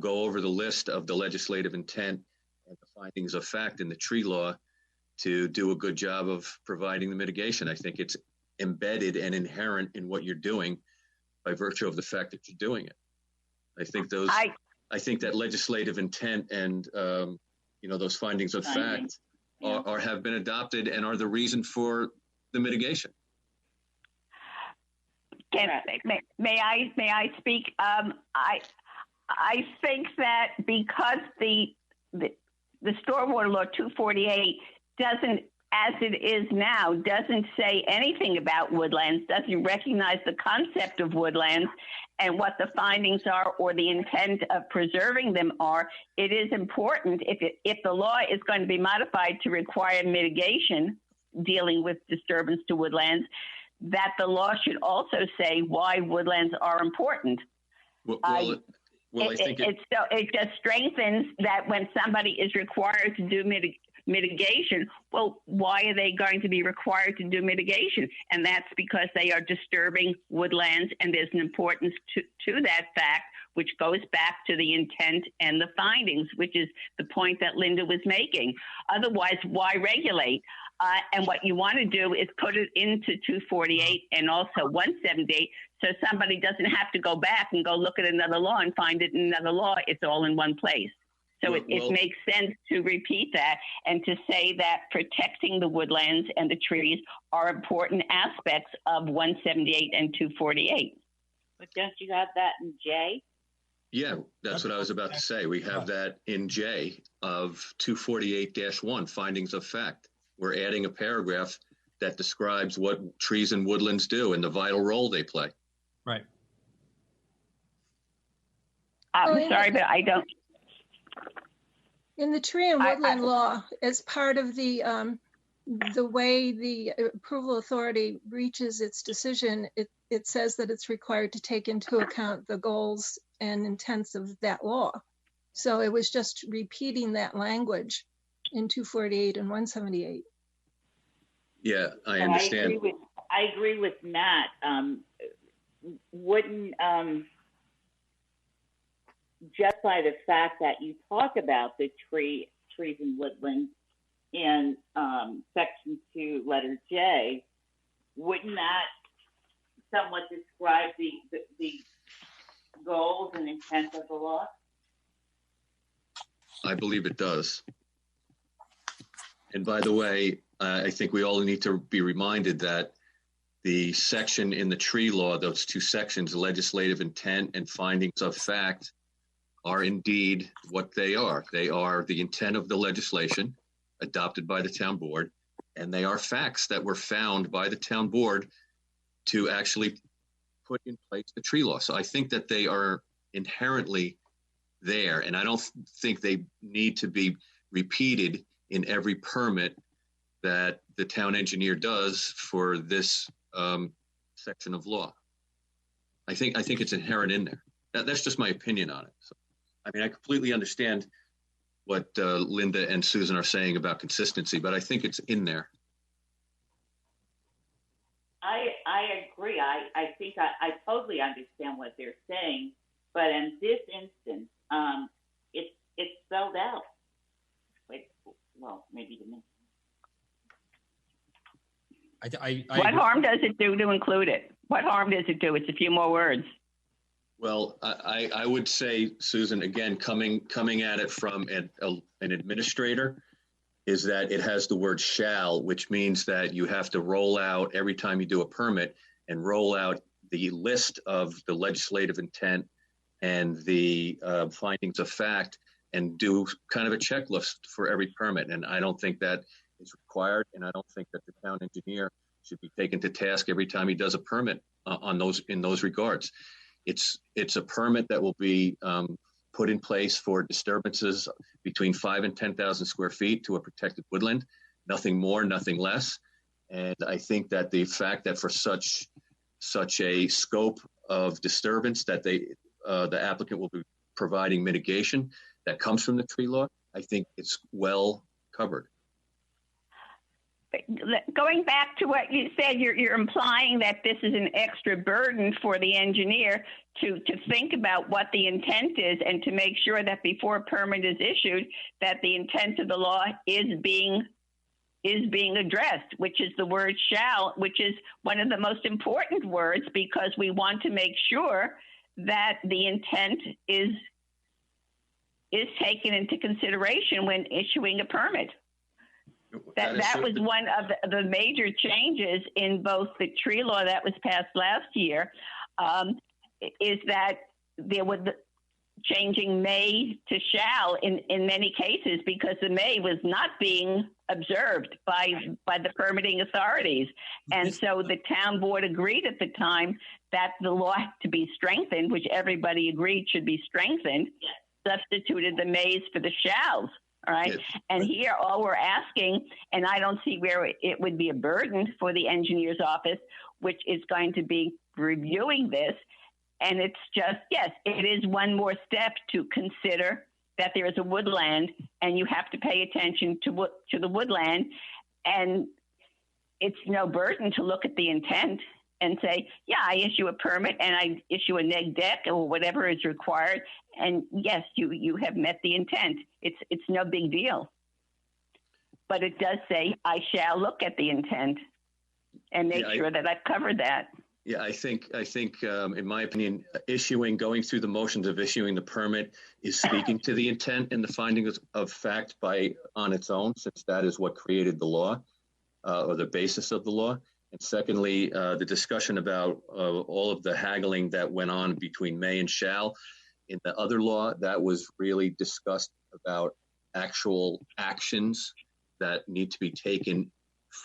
F: over the list of the legislative intent and the findings of fact in the tree law to do a good job of providing the mitigation. I think it's embedded and inherent in what you're doing by virtue of the fact that you're doing it. I think that legislative intent and those findings of fact have been adopted and are the reason for the mitigation.
T: May I speak? I think that because the Stormwater Law 248 doesn't, as it is now, doesn't say anything about woodlands, doesn't recognize the concept of woodlands and what the findings are or the intent of preserving them are, it is important if the law is going to be modified to require mitigation dealing with disturbance to woodlands, that the law should also say why woodlands are important.
F: I think
T: it just strengthens that when somebody is required to do mitigation, well, why are they going to be required to do mitigation? And that's because they are disturbing woodlands, and there's an importance to that fact, which goes back to the intent and the findings, which is the point that Linda was making. Otherwise, why regulate? And what you want to do is put it into 248 and also 178, so somebody doesn't have to go back and go look at another law and find it in another law. It's all in one place. So it makes sense to repeat that and to say that protecting the woodlands and the trees are important aspects of 178 and 248.
B: But don't you have that in J?
F: Yeah, that's what I was about to say. We have that in J of 248-1, findings of fact. We're adding a paragraph that describes what trees and woodlands do and the vital role they play.
A: Right.
T: I'm sorry, but I don't.
S: In the tree and woodland law, as part of the way the approval authority reaches its decision, it says that it's required to take into account the goals and intents of that law. So it was just repeating that language in 248 and 178.
F: Yeah, I understand.
B: I agree with Matt. Wouldn't just by the fact that you talk about the trees and woodlands in section 2, letter J, wouldn't that somewhat describe the goals and intent of the law?
F: I believe it does. And by the way, I think we all need to be reminded that the section in the tree law, those two sections, legislative intent and findings of fact, are indeed what they are. They are the intent of the legislation adopted by the town board, and they are facts that were found by the town board to actually put in place the tree law. So I think that they are inherently there, and I don't think they need to be repeated in every permit that the town engineer does for this section of law. I think it's inherent in there. That's just my opinion on it. So, I mean, I completely understand what Linda and Susan are saying about consistency, but I think it's in there.
B: I agree. I think I totally understand what they're saying, but in this instance, it's spelled out. Like, well, maybe to me.
T: What harm does it do to include it? What harm does it do? It's a few more words.
F: Well, I would say, Susan, again, coming at it from an administrator, is that it has the word shall, which means that you have to roll out every time you do a permit and roll out the list of the legislative intent and the findings of fact and do kind of a checklist for every permit. And I don't think that is required. And I don't think that the town engineer should be taken to task every time he does a permit in those regards. It's a permit that will be put in place for disturbances between 5,000 and 10,000 square feet to a protected woodland, nothing more, nothing less. And I think that the fact that for such a scope of disturbance that the applicant will be providing mitigation that comes from the tree law, I think it's well covered.
T: Going back to what you said, you're implying that this is an extra burden for the engineer to think about what the intent is and to make sure that before a permit is issued, that the intent of the law is being addressed, which is the word shall, which is one of the most important words because we want to make sure that the intent is taken into consideration when issuing a permit. That was one of the major changes in both the tree law that was passed last year, is that there was changing may to shall in many cases because the may was not being observed by the permitting authorities. And so the town board agreed at the time that the law had to be strengthened, which everybody agreed should be strengthened, substituted the mays for the shalls. All right. Yes. And here all we're asking, and I don't see where it would be a burden for the engineer's office, which is going to be reviewing this. And it's just, yes, it is one more step to consider that there is a woodland and you have to pay attention to the woodland. And it's no burden to look at the intent and say, yeah, I issue a permit and I issue a neg deck or whatever is required. And yes, you have met the intent. It's no big deal. But it does say, I shall look at the intent and make sure that I've covered that.
F: Yeah, I think, in my opinion, going through the motions of issuing the permit is speaking to the intent and the findings of fact on its own, since that is what created the law or the basis of the law. And secondly, the discussion about all of the haggling that went on between may and shall In the other law, that was really discussed about actual actions that need to be taken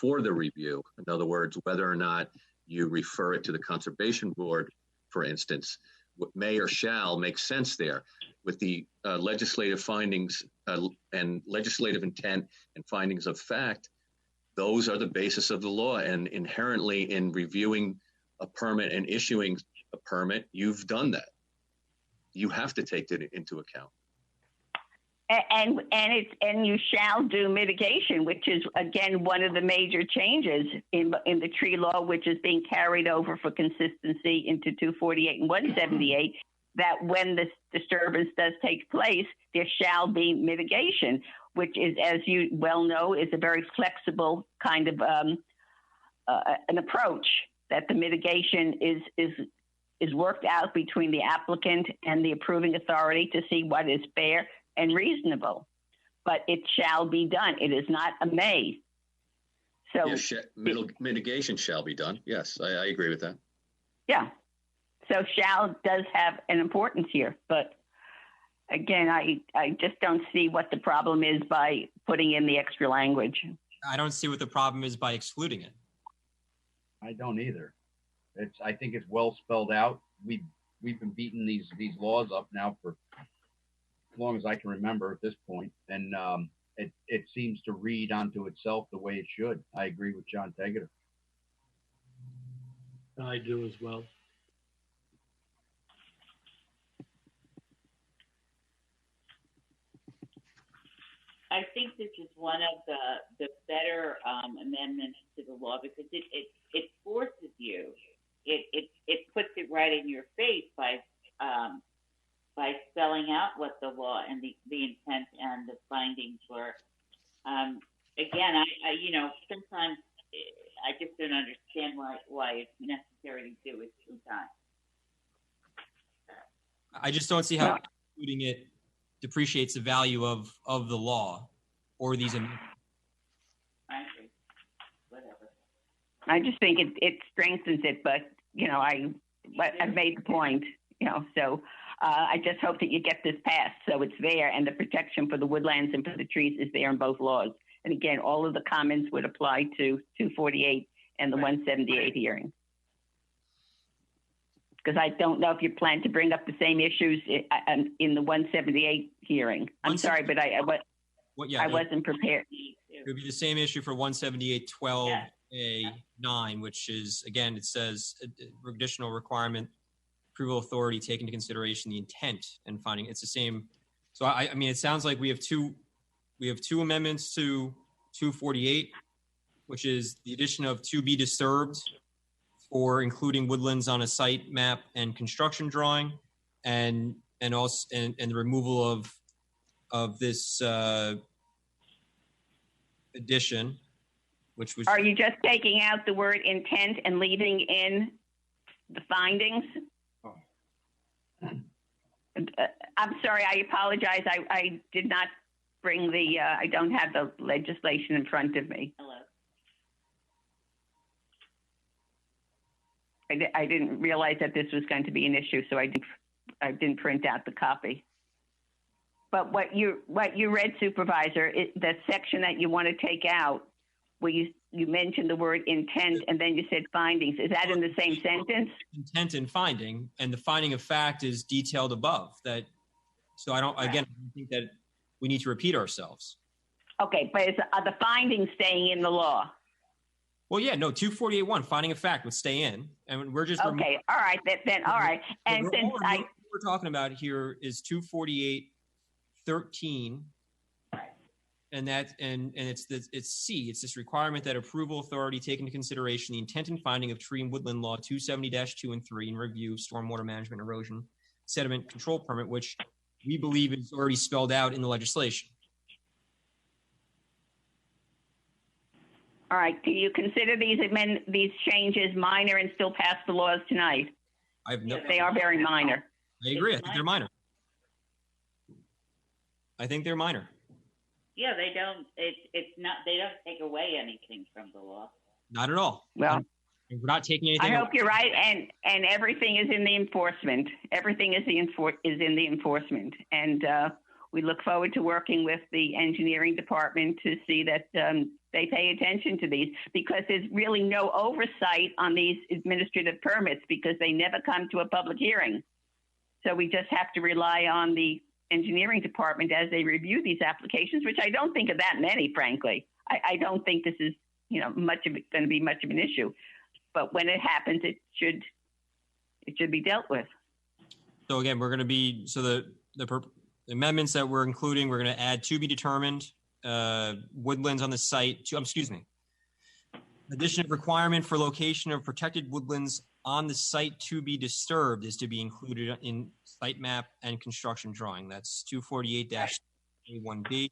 F: for the review. In other words, whether or not you refer it to the Conservation Board, for instance, what may or shall make sense there. With the legislative findings and legislative intent and findings of fact, those are the basis of the law. And inherently in reviewing a permit and issuing a permit, you've done that. You have to take that into account.
T: And you shall do mitigation, which is again one of the major changes in the tree law, which is being carried over for consistency into 248 and 178. That when this disturbance does take place, there shall be mitigation, which is, as you well know, is a very flexible kind of an approach. That the mitigation is worked out between the applicant and the approving authority to see what is fair and reasonable, but it shall be done. It is not a may. So
F: yes, mitigation shall be done. Yes, I agree with that.
T: Yeah. So shall does have an importance here, but again, I just don't see what the problem is by putting in the extra language.
A: I don't see what the problem is by excluding it.
E: I don't either. I think it's well spelled out. We've been beating these laws up now for as long as I can remember at this point, and it seems to read onto itself the way it should. I agree with John Tegeter.
G: I do as well.
B: I think this is one of the better amendments to the law because it forces you. It puts it right in your face by spelling out what the law and the intent and the findings were. Again, I sometimes I just don't understand why it's necessary to do it 2 times.
A: I just don't see how including it depreciates the value of the law or these amendments.
B: I agree. Whatever.
T: I just think it strengthens it, but I've made the point, so I just hope that you get this passed so it's there and the protection for the woodlands and for the trees is there in both laws. And again, all of the comments would apply to 248 and the 178 hearing. Because I don't know if you plan to bring up the same issues in the 178 hearing. I'm sorry, but I wasn't prepared.
A: It would be the same issue for 178-12A9, which is, again, it says additional requirement, approval authority take into consideration the intent and finding. It's the same. So I mean, it sounds like we have two amendments to 248, which is the addition of to be disturbed for including woodlands on a site map and construction drawing, and also and the removal of this addition, which was.
T: Are you just taking out the word intent and leaving in the findings?
E: Oh.
T: I'm sorry. I apologize. I did not bring the. I don't have the legislation in front of me.
B: Hello.
T: I didn't realize that this was going to be an issue, so I didn't print out the copy. But what you read, Supervisor, the section that you want to take out, where you mentioned the word intent and then you said findings, is that in the same sentence?
A: Intent and finding, and the finding of fact is detailed above. That, so I don't think that we need to repeat ourselves.
T: Okay, but are the findings staying in the law?
A: Well, yeah, no, 248.1, finding of fact would stay in, and we're just
T: okay. All right, then all right. And since
A: what we're talking about here is 248.13, and it's C. It's this requirement that approval authority take into consideration the intent and finding of tree and woodland law 270-2 and 3 and review stormwater management erosion sediment control permit, which we believe is already spelled out in the legislation.
T: All right. Do you consider these changes minor and still pass the laws tonight? They are very minor.
A: I agree. I think they're minor. I think they're minor.
B: Yeah, they don't. It's not. They don't take away anything from the law.
A: Not at all.
T: Well,
A: We're not taking anything.
T: I hope you're right, and everything is in the enforcement. Everything is in the enforcement, and we look forward to working with the engineering department to see that they pay attention to these, because there's really no oversight on these administrative permits because they never come to a public hearing. So we just have to rely on the engineering department as they review these applications, which I don't think are that many, frankly. I don't think this is, much of it going to be much of an issue. But when it happens, it should be dealt with.
A: So again, we're going to be, so the amendments that we're including, we're going to add to be determined, woodlands on the site, addition of requirement for location of protected woodlands on the site to be disturbed is to be included in site map and construction drawing. That's 248-A1B.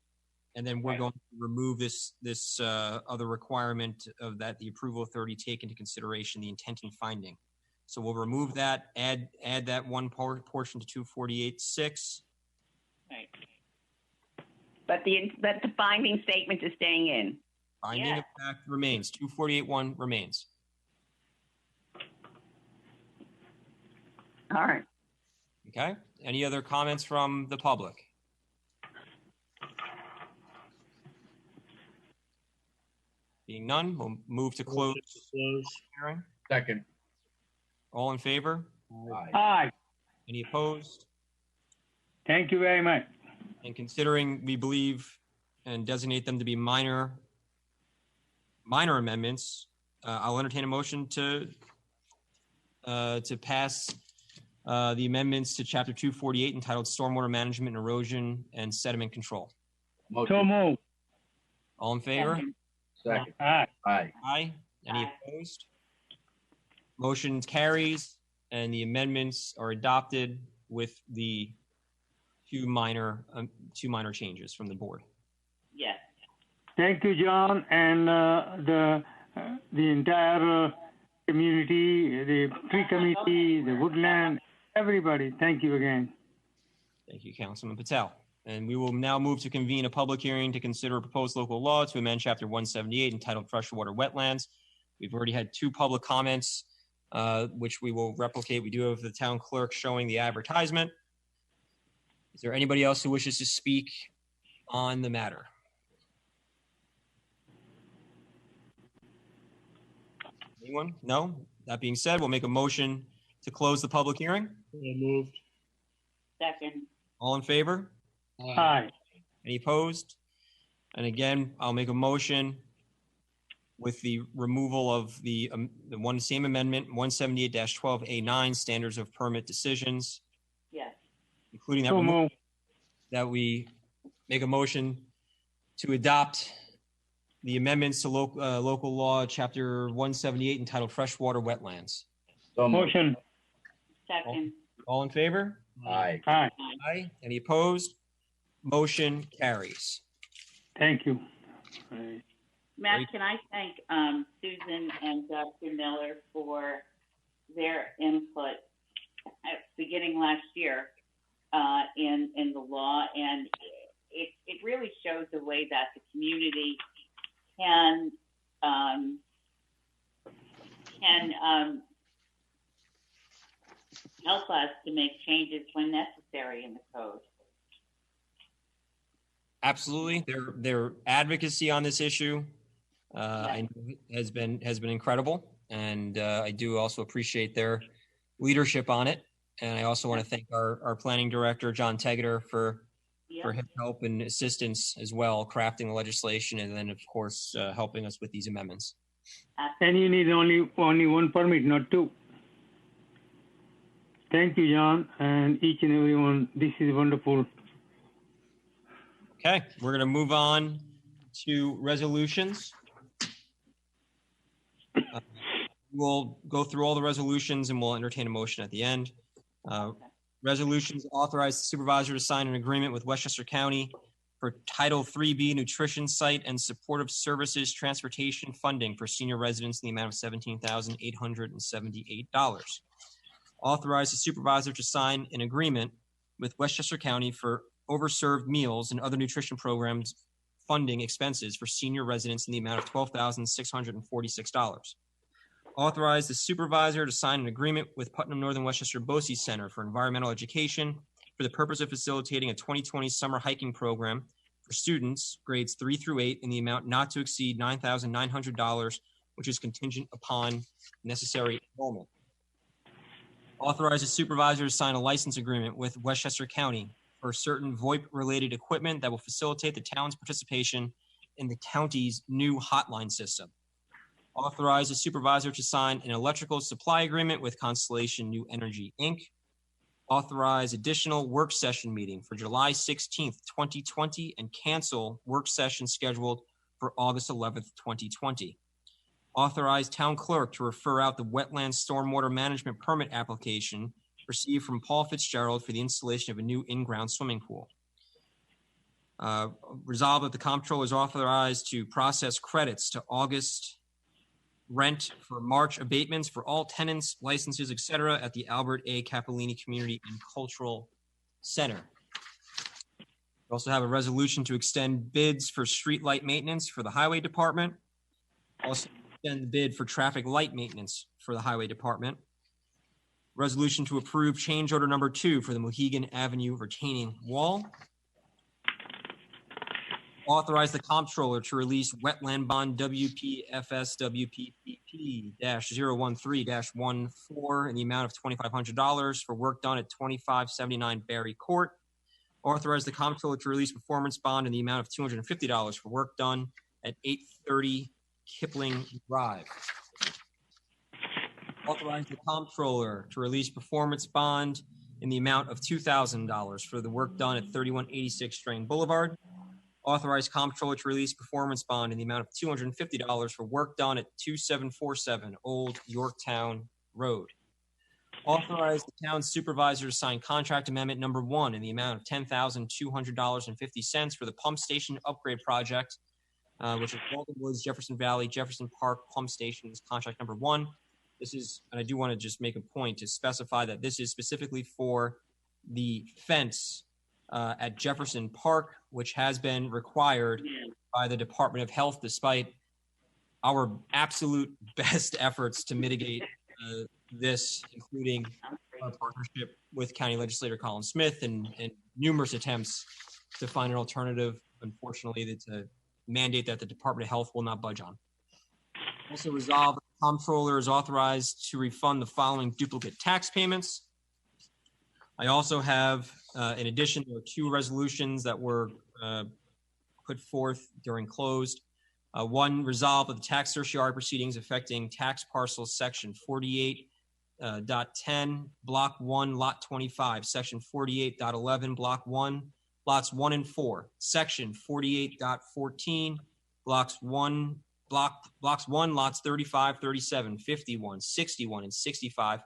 A: And then we're going to remove this other requirement of that the approval authority take into consideration the intent and finding. So we'll remove that, add that one portion to 248-6.
T: Right. But the finding statement is staying in.
A: Finding of fact remains. 248-1 remains.
T: All right.
A: Okay. Any other comments from the public? Being none, we'll move to close hearing.
E: Second.
A: All in favor?
D: Aye.
A: Any opposed?
D: Thank you very much.
A: And considering we believe and designate them to be minor amendments, I'll entertain a motion to pass the amendments to Chapter 248 entitled Stormwater Management and Erosion and Sediment Control.
D: So move.
A: All in favor?
E: Second.
D: Aye.
E: Aye.
A: Aye. Any opposed? Motion carries, and the amendments are adopted with the two minor changes from the board.
B: Yes.
D: Thank you, John, and the entire community, the tree committee, the woodland, everybody. Thank you again.
A: Thank you, Councilman Patel. And we will now move to convene a public hearing to consider a proposed local law to amend Chapter 178 entitled Freshwater Wetlands. We've already had two public comments, which we will replicate. We do have the town clerk showing the advertisement. Is there anybody else who wishes to speak on the matter? Anyone? No? That being said, we'll make a motion to close the public hearing.
G: Moved.
B: Second.
A: All in favor?
D: Aye.
A: Any opposed? And again, I'll make a motion with the removal of the one same amendment, 178-12A9, standards of permit decisions,
B: Yes.
A: including that,
D: So move.
A: that we make a motion to adopt the amendments to local law, Chapter 178, entitled Freshwater Wetlands.
E: So moved.
D: Motion.
B: Second.
A: All in favor?
E: Aye.
D: Aye.
A: Aye. Any opposed? Motion carries.
D: Thank you.
B: Matt, can I thank Susan and Dr. Miller for their input beginning last year in the law, and it really shows the way that the community can help us to make changes when necessary in the code.
A: Absolutely. Their advocacy on this issue I know has been incredible, and I do also appreciate their leadership on it. And I also want to thank our planning director, John Tegeter, for his help and assistance as well, crafting the legislation, and then of course helping us with these amendments.
D: And you need only one permit, not two. Thank you, John, and each and everyone. This is wonderful.
A: Okay, we're going to move on to resolutions. We'll go through all the resolutions and we'll entertain a motion at the end. Resolutions authorize the supervisor to sign an agreement with Westchester County for Title 3B nutrition site and supportive services transportation funding for senior residents in the amount of $17,878. Authorize the supervisor to sign an agreement with Westchester County for overserved meals and other nutrition programs funding expenses for senior residents in the amount of $12,646. Authorize the supervisor to sign an agreement with Putnam Northern Westchester BOCES Center for Environmental Education for the purpose of facilitating a 2020 summer hiking program for students, grades 3 through 8, in the amount not to exceed $9,900, which is contingent upon necessary enrollment. Authorize the supervisor to sign a license agreement with Westchester County for certain VoIP-related equipment that will facilitate the town's participation in the county's new hotline system. Authorize the supervisor to sign an electrical supply agreement with Constellation New Energy, Inc. Authorize additional work session meeting for July 16th, 2020, and cancel work session scheduled for August 11th, 2020. Authorize town clerk to refer out the wetland stormwater management permit application received from Paul Fitzgerald for the installation of a new in-ground swimming pool. Resolve that the comptroller is authorized to process credits to August rent for March abatements for all tenants, licenses, etc. at the Albert A. Capolini Community and Cultural Center. We also have a resolution to extend bids for street light maintenance for the Highway Department. Also extend the bid for traffic light maintenance for the Highway Department. Resolution to approve change order number 2 for the Mohegan Avenue retaining wall. Authorize the comptroller to release wetland bond WPFS WPPP-013-14 in the amount of $2,500 for work done at 2579 Barry Court. Authorize the comptroller to release performance bond in the amount of $250 for work done at 830 Kipling Drive. Authorize the comptroller to release performance bond in the amount of $2,000 for the work done at 3186 Strain Boulevard. Authorize comptroller to release performance bond in the amount of $250 for work done at 2747 Old Yorktown Road. Authorize the town supervisor to sign contract amendment number 1 in the amount of $10,200.50 for the pump station upgrade project, which is Walden Woods, Jefferson Valley, Jefferson Park Pump Stations, contract number 1. This is, and I do want to just make a point to specify that this is specifically for the fence at Jefferson Park, which has been required by the Department of Health, despite our absolute best efforts to mitigate this, including our partnership with County Legislator Colin Smith and numerous attempts to find an alternative. Unfortunately, it's a mandate that the Department of Health will not budge on. Also resolved, the comptroller is authorized to refund the following duplicate tax payments. I also have, in addition, there are 2 resolutions that were put forth during closed. One, resolve of the tax certiorari proceedings affecting tax parcels section 48.10, block 1, lot 25, section 48.11, block 1, lots 1 and 4, section 48.14, blocks 1, lots 35, 37, 51, 61, and 65, as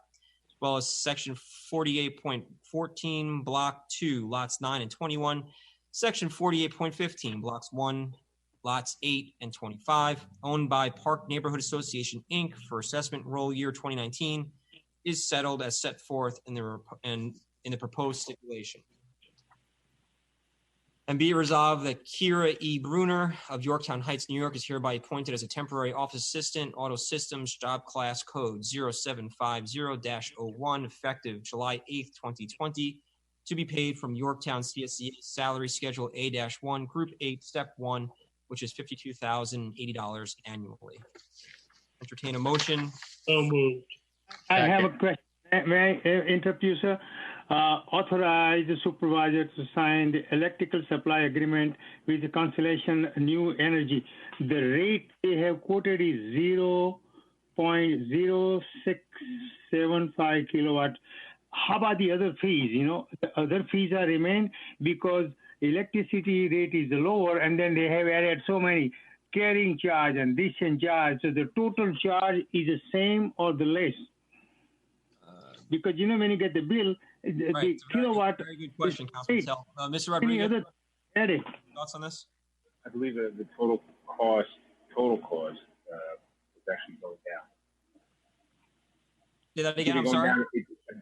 A: well as section 48.14, block 2, lots 9 and 21, section 48.15, blocks 1, lots 8 and 25, owned by Park Neighborhood Association, Inc. for assessment roll year 2019, is settled as set forth in the proposed stipulation. And be it resolved that Kira E. Bruner of Yorktown Heights, New York, is hereby appointed as a temporary office assistant, Auto Systems, job class code 0750-01, effective July 8th, 2020, to be paid from Yorktown CSCA salary schedule A-1, group 8, step 1, which is $52,080 annually. Entertain a motion.
G: So moved.
D: I have a question. May I interrupt you, sir? Authorize the supervisor to sign the electrical supply agreement with the Constellation New Energy. The rate they have quoted is 0.0675 kilowatt. How about the other fees? You know, the other fees are remain because electricity rate is lower, and then they have added so many carrying charge and discharge charge. So the total charge is the same or the less. Because you know when you get the bill, the kilowatt.
A: Very good question, Councilman Tell. Mr. Rodriguez, thoughts on this?
U: I believe the total cost is actually going down.
A: Say that again, I'm sorry?
U: I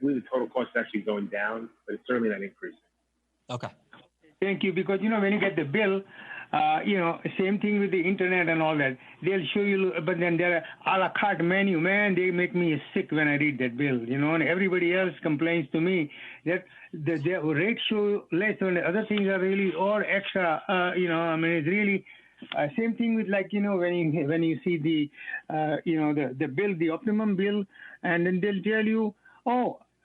U: believe the total cost is actually going down, but it's certainly not increasing.
A: Okay.
D: Thank you. Because, you know, when you get the bill, Same thing with the internet and all that. They'll show you, but then there are a la carte menu. Man, they make me sick when I read that bill, and everybody else complains to me that the rate show less and other things are really all extra. It's really same thing with when you see the bill, the optimum bill, and then they'll tell you,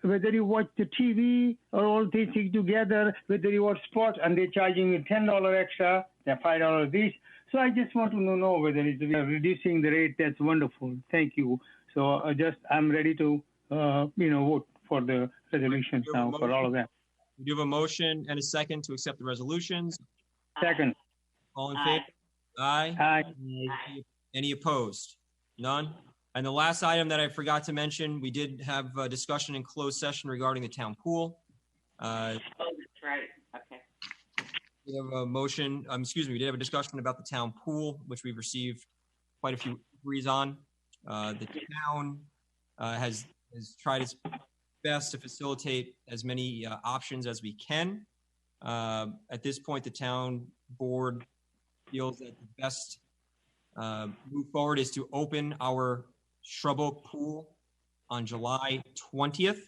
D: whether you watch the TV or all these things together, whether you watch sports, and they're charging you $10 extra, they're $5 this. So I just want to know whether it's reducing the rate. That's wonderful. Thank you. So I'm ready to vote for the resolutions now for all of that.
A: We do have a motion and a second to accept the resolutions.
D: Second.
A: All in favor? Aye.
D: Aye.
A: Any opposed? None. And the last item that I forgot to mention, we did have a discussion in closed session regarding the town pool.
B: That's right. Okay.
A: We have a motion, we did have a discussion about the town pool, which we've received quite a few inquiries on. The town has tried its best to facilitate as many options as we can. At this point, the town board feels that the best move forward is to open our Shrub Oak Pool on July 20th.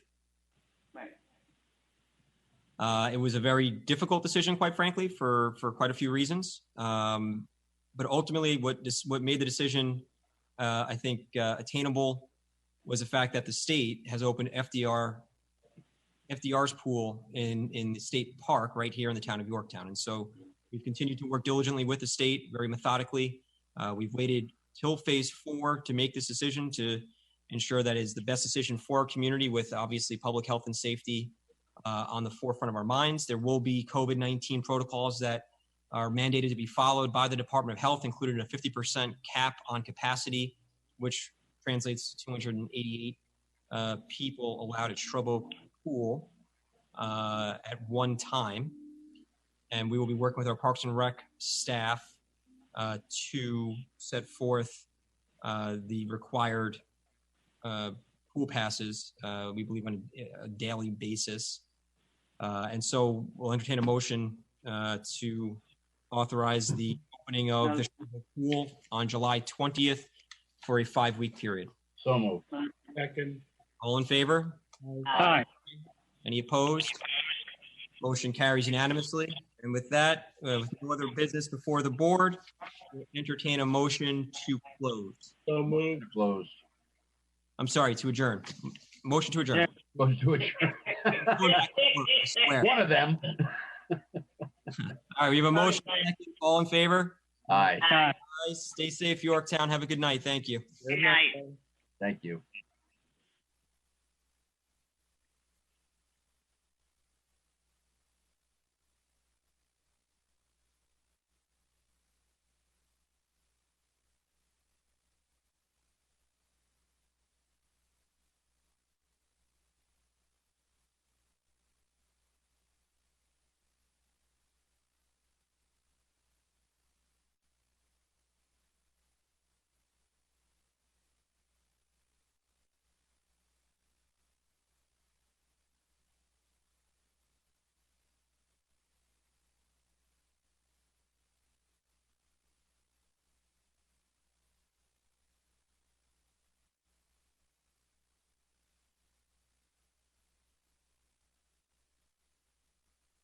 B: Right.
A: It was a very difficult decision, quite frankly, for quite a few reasons. But ultimately, what made the decision, I think, attainable was the fact that the state has opened FDR's pool in the state park right here in the town of Yorktown. And so we've continued to work diligently with the state, very methodically. We've waited till phase 4 to make this decision to ensure that is the best decision for our community, with obviously public health and safety on the forefront of our minds. There will be COVID-19 protocols that are mandated to be followed by the Department of Health, including a 50% cap on capacity, which translates to 288 people allowed at Shrub Oak Pool at one time. And we will be working with our Parks and Rec staff to set forth the required pool passes, we believe on a daily basis. And so we'll entertain a motion to authorize the opening of the pool on July 20th for a 5-week period.
E: So moved.
G: Second.
A: All in favor?
D: Aye.
A: Any opposed? Motion carries unanimously. And with that, with no other business before the board, we'll entertain a motion to close.
G: So moved.
E: Closed.
A: I'm sorry, to adjourn. Motion to adjourn.
E: Motion to adjourn.
A: I swear.
E: One of them.
A: All right, we have a motion. All in favor?
E: Aye.
A: Stay safe, Yorktown. Have a good night. Thank you.
B: Good night.
E: Thank you.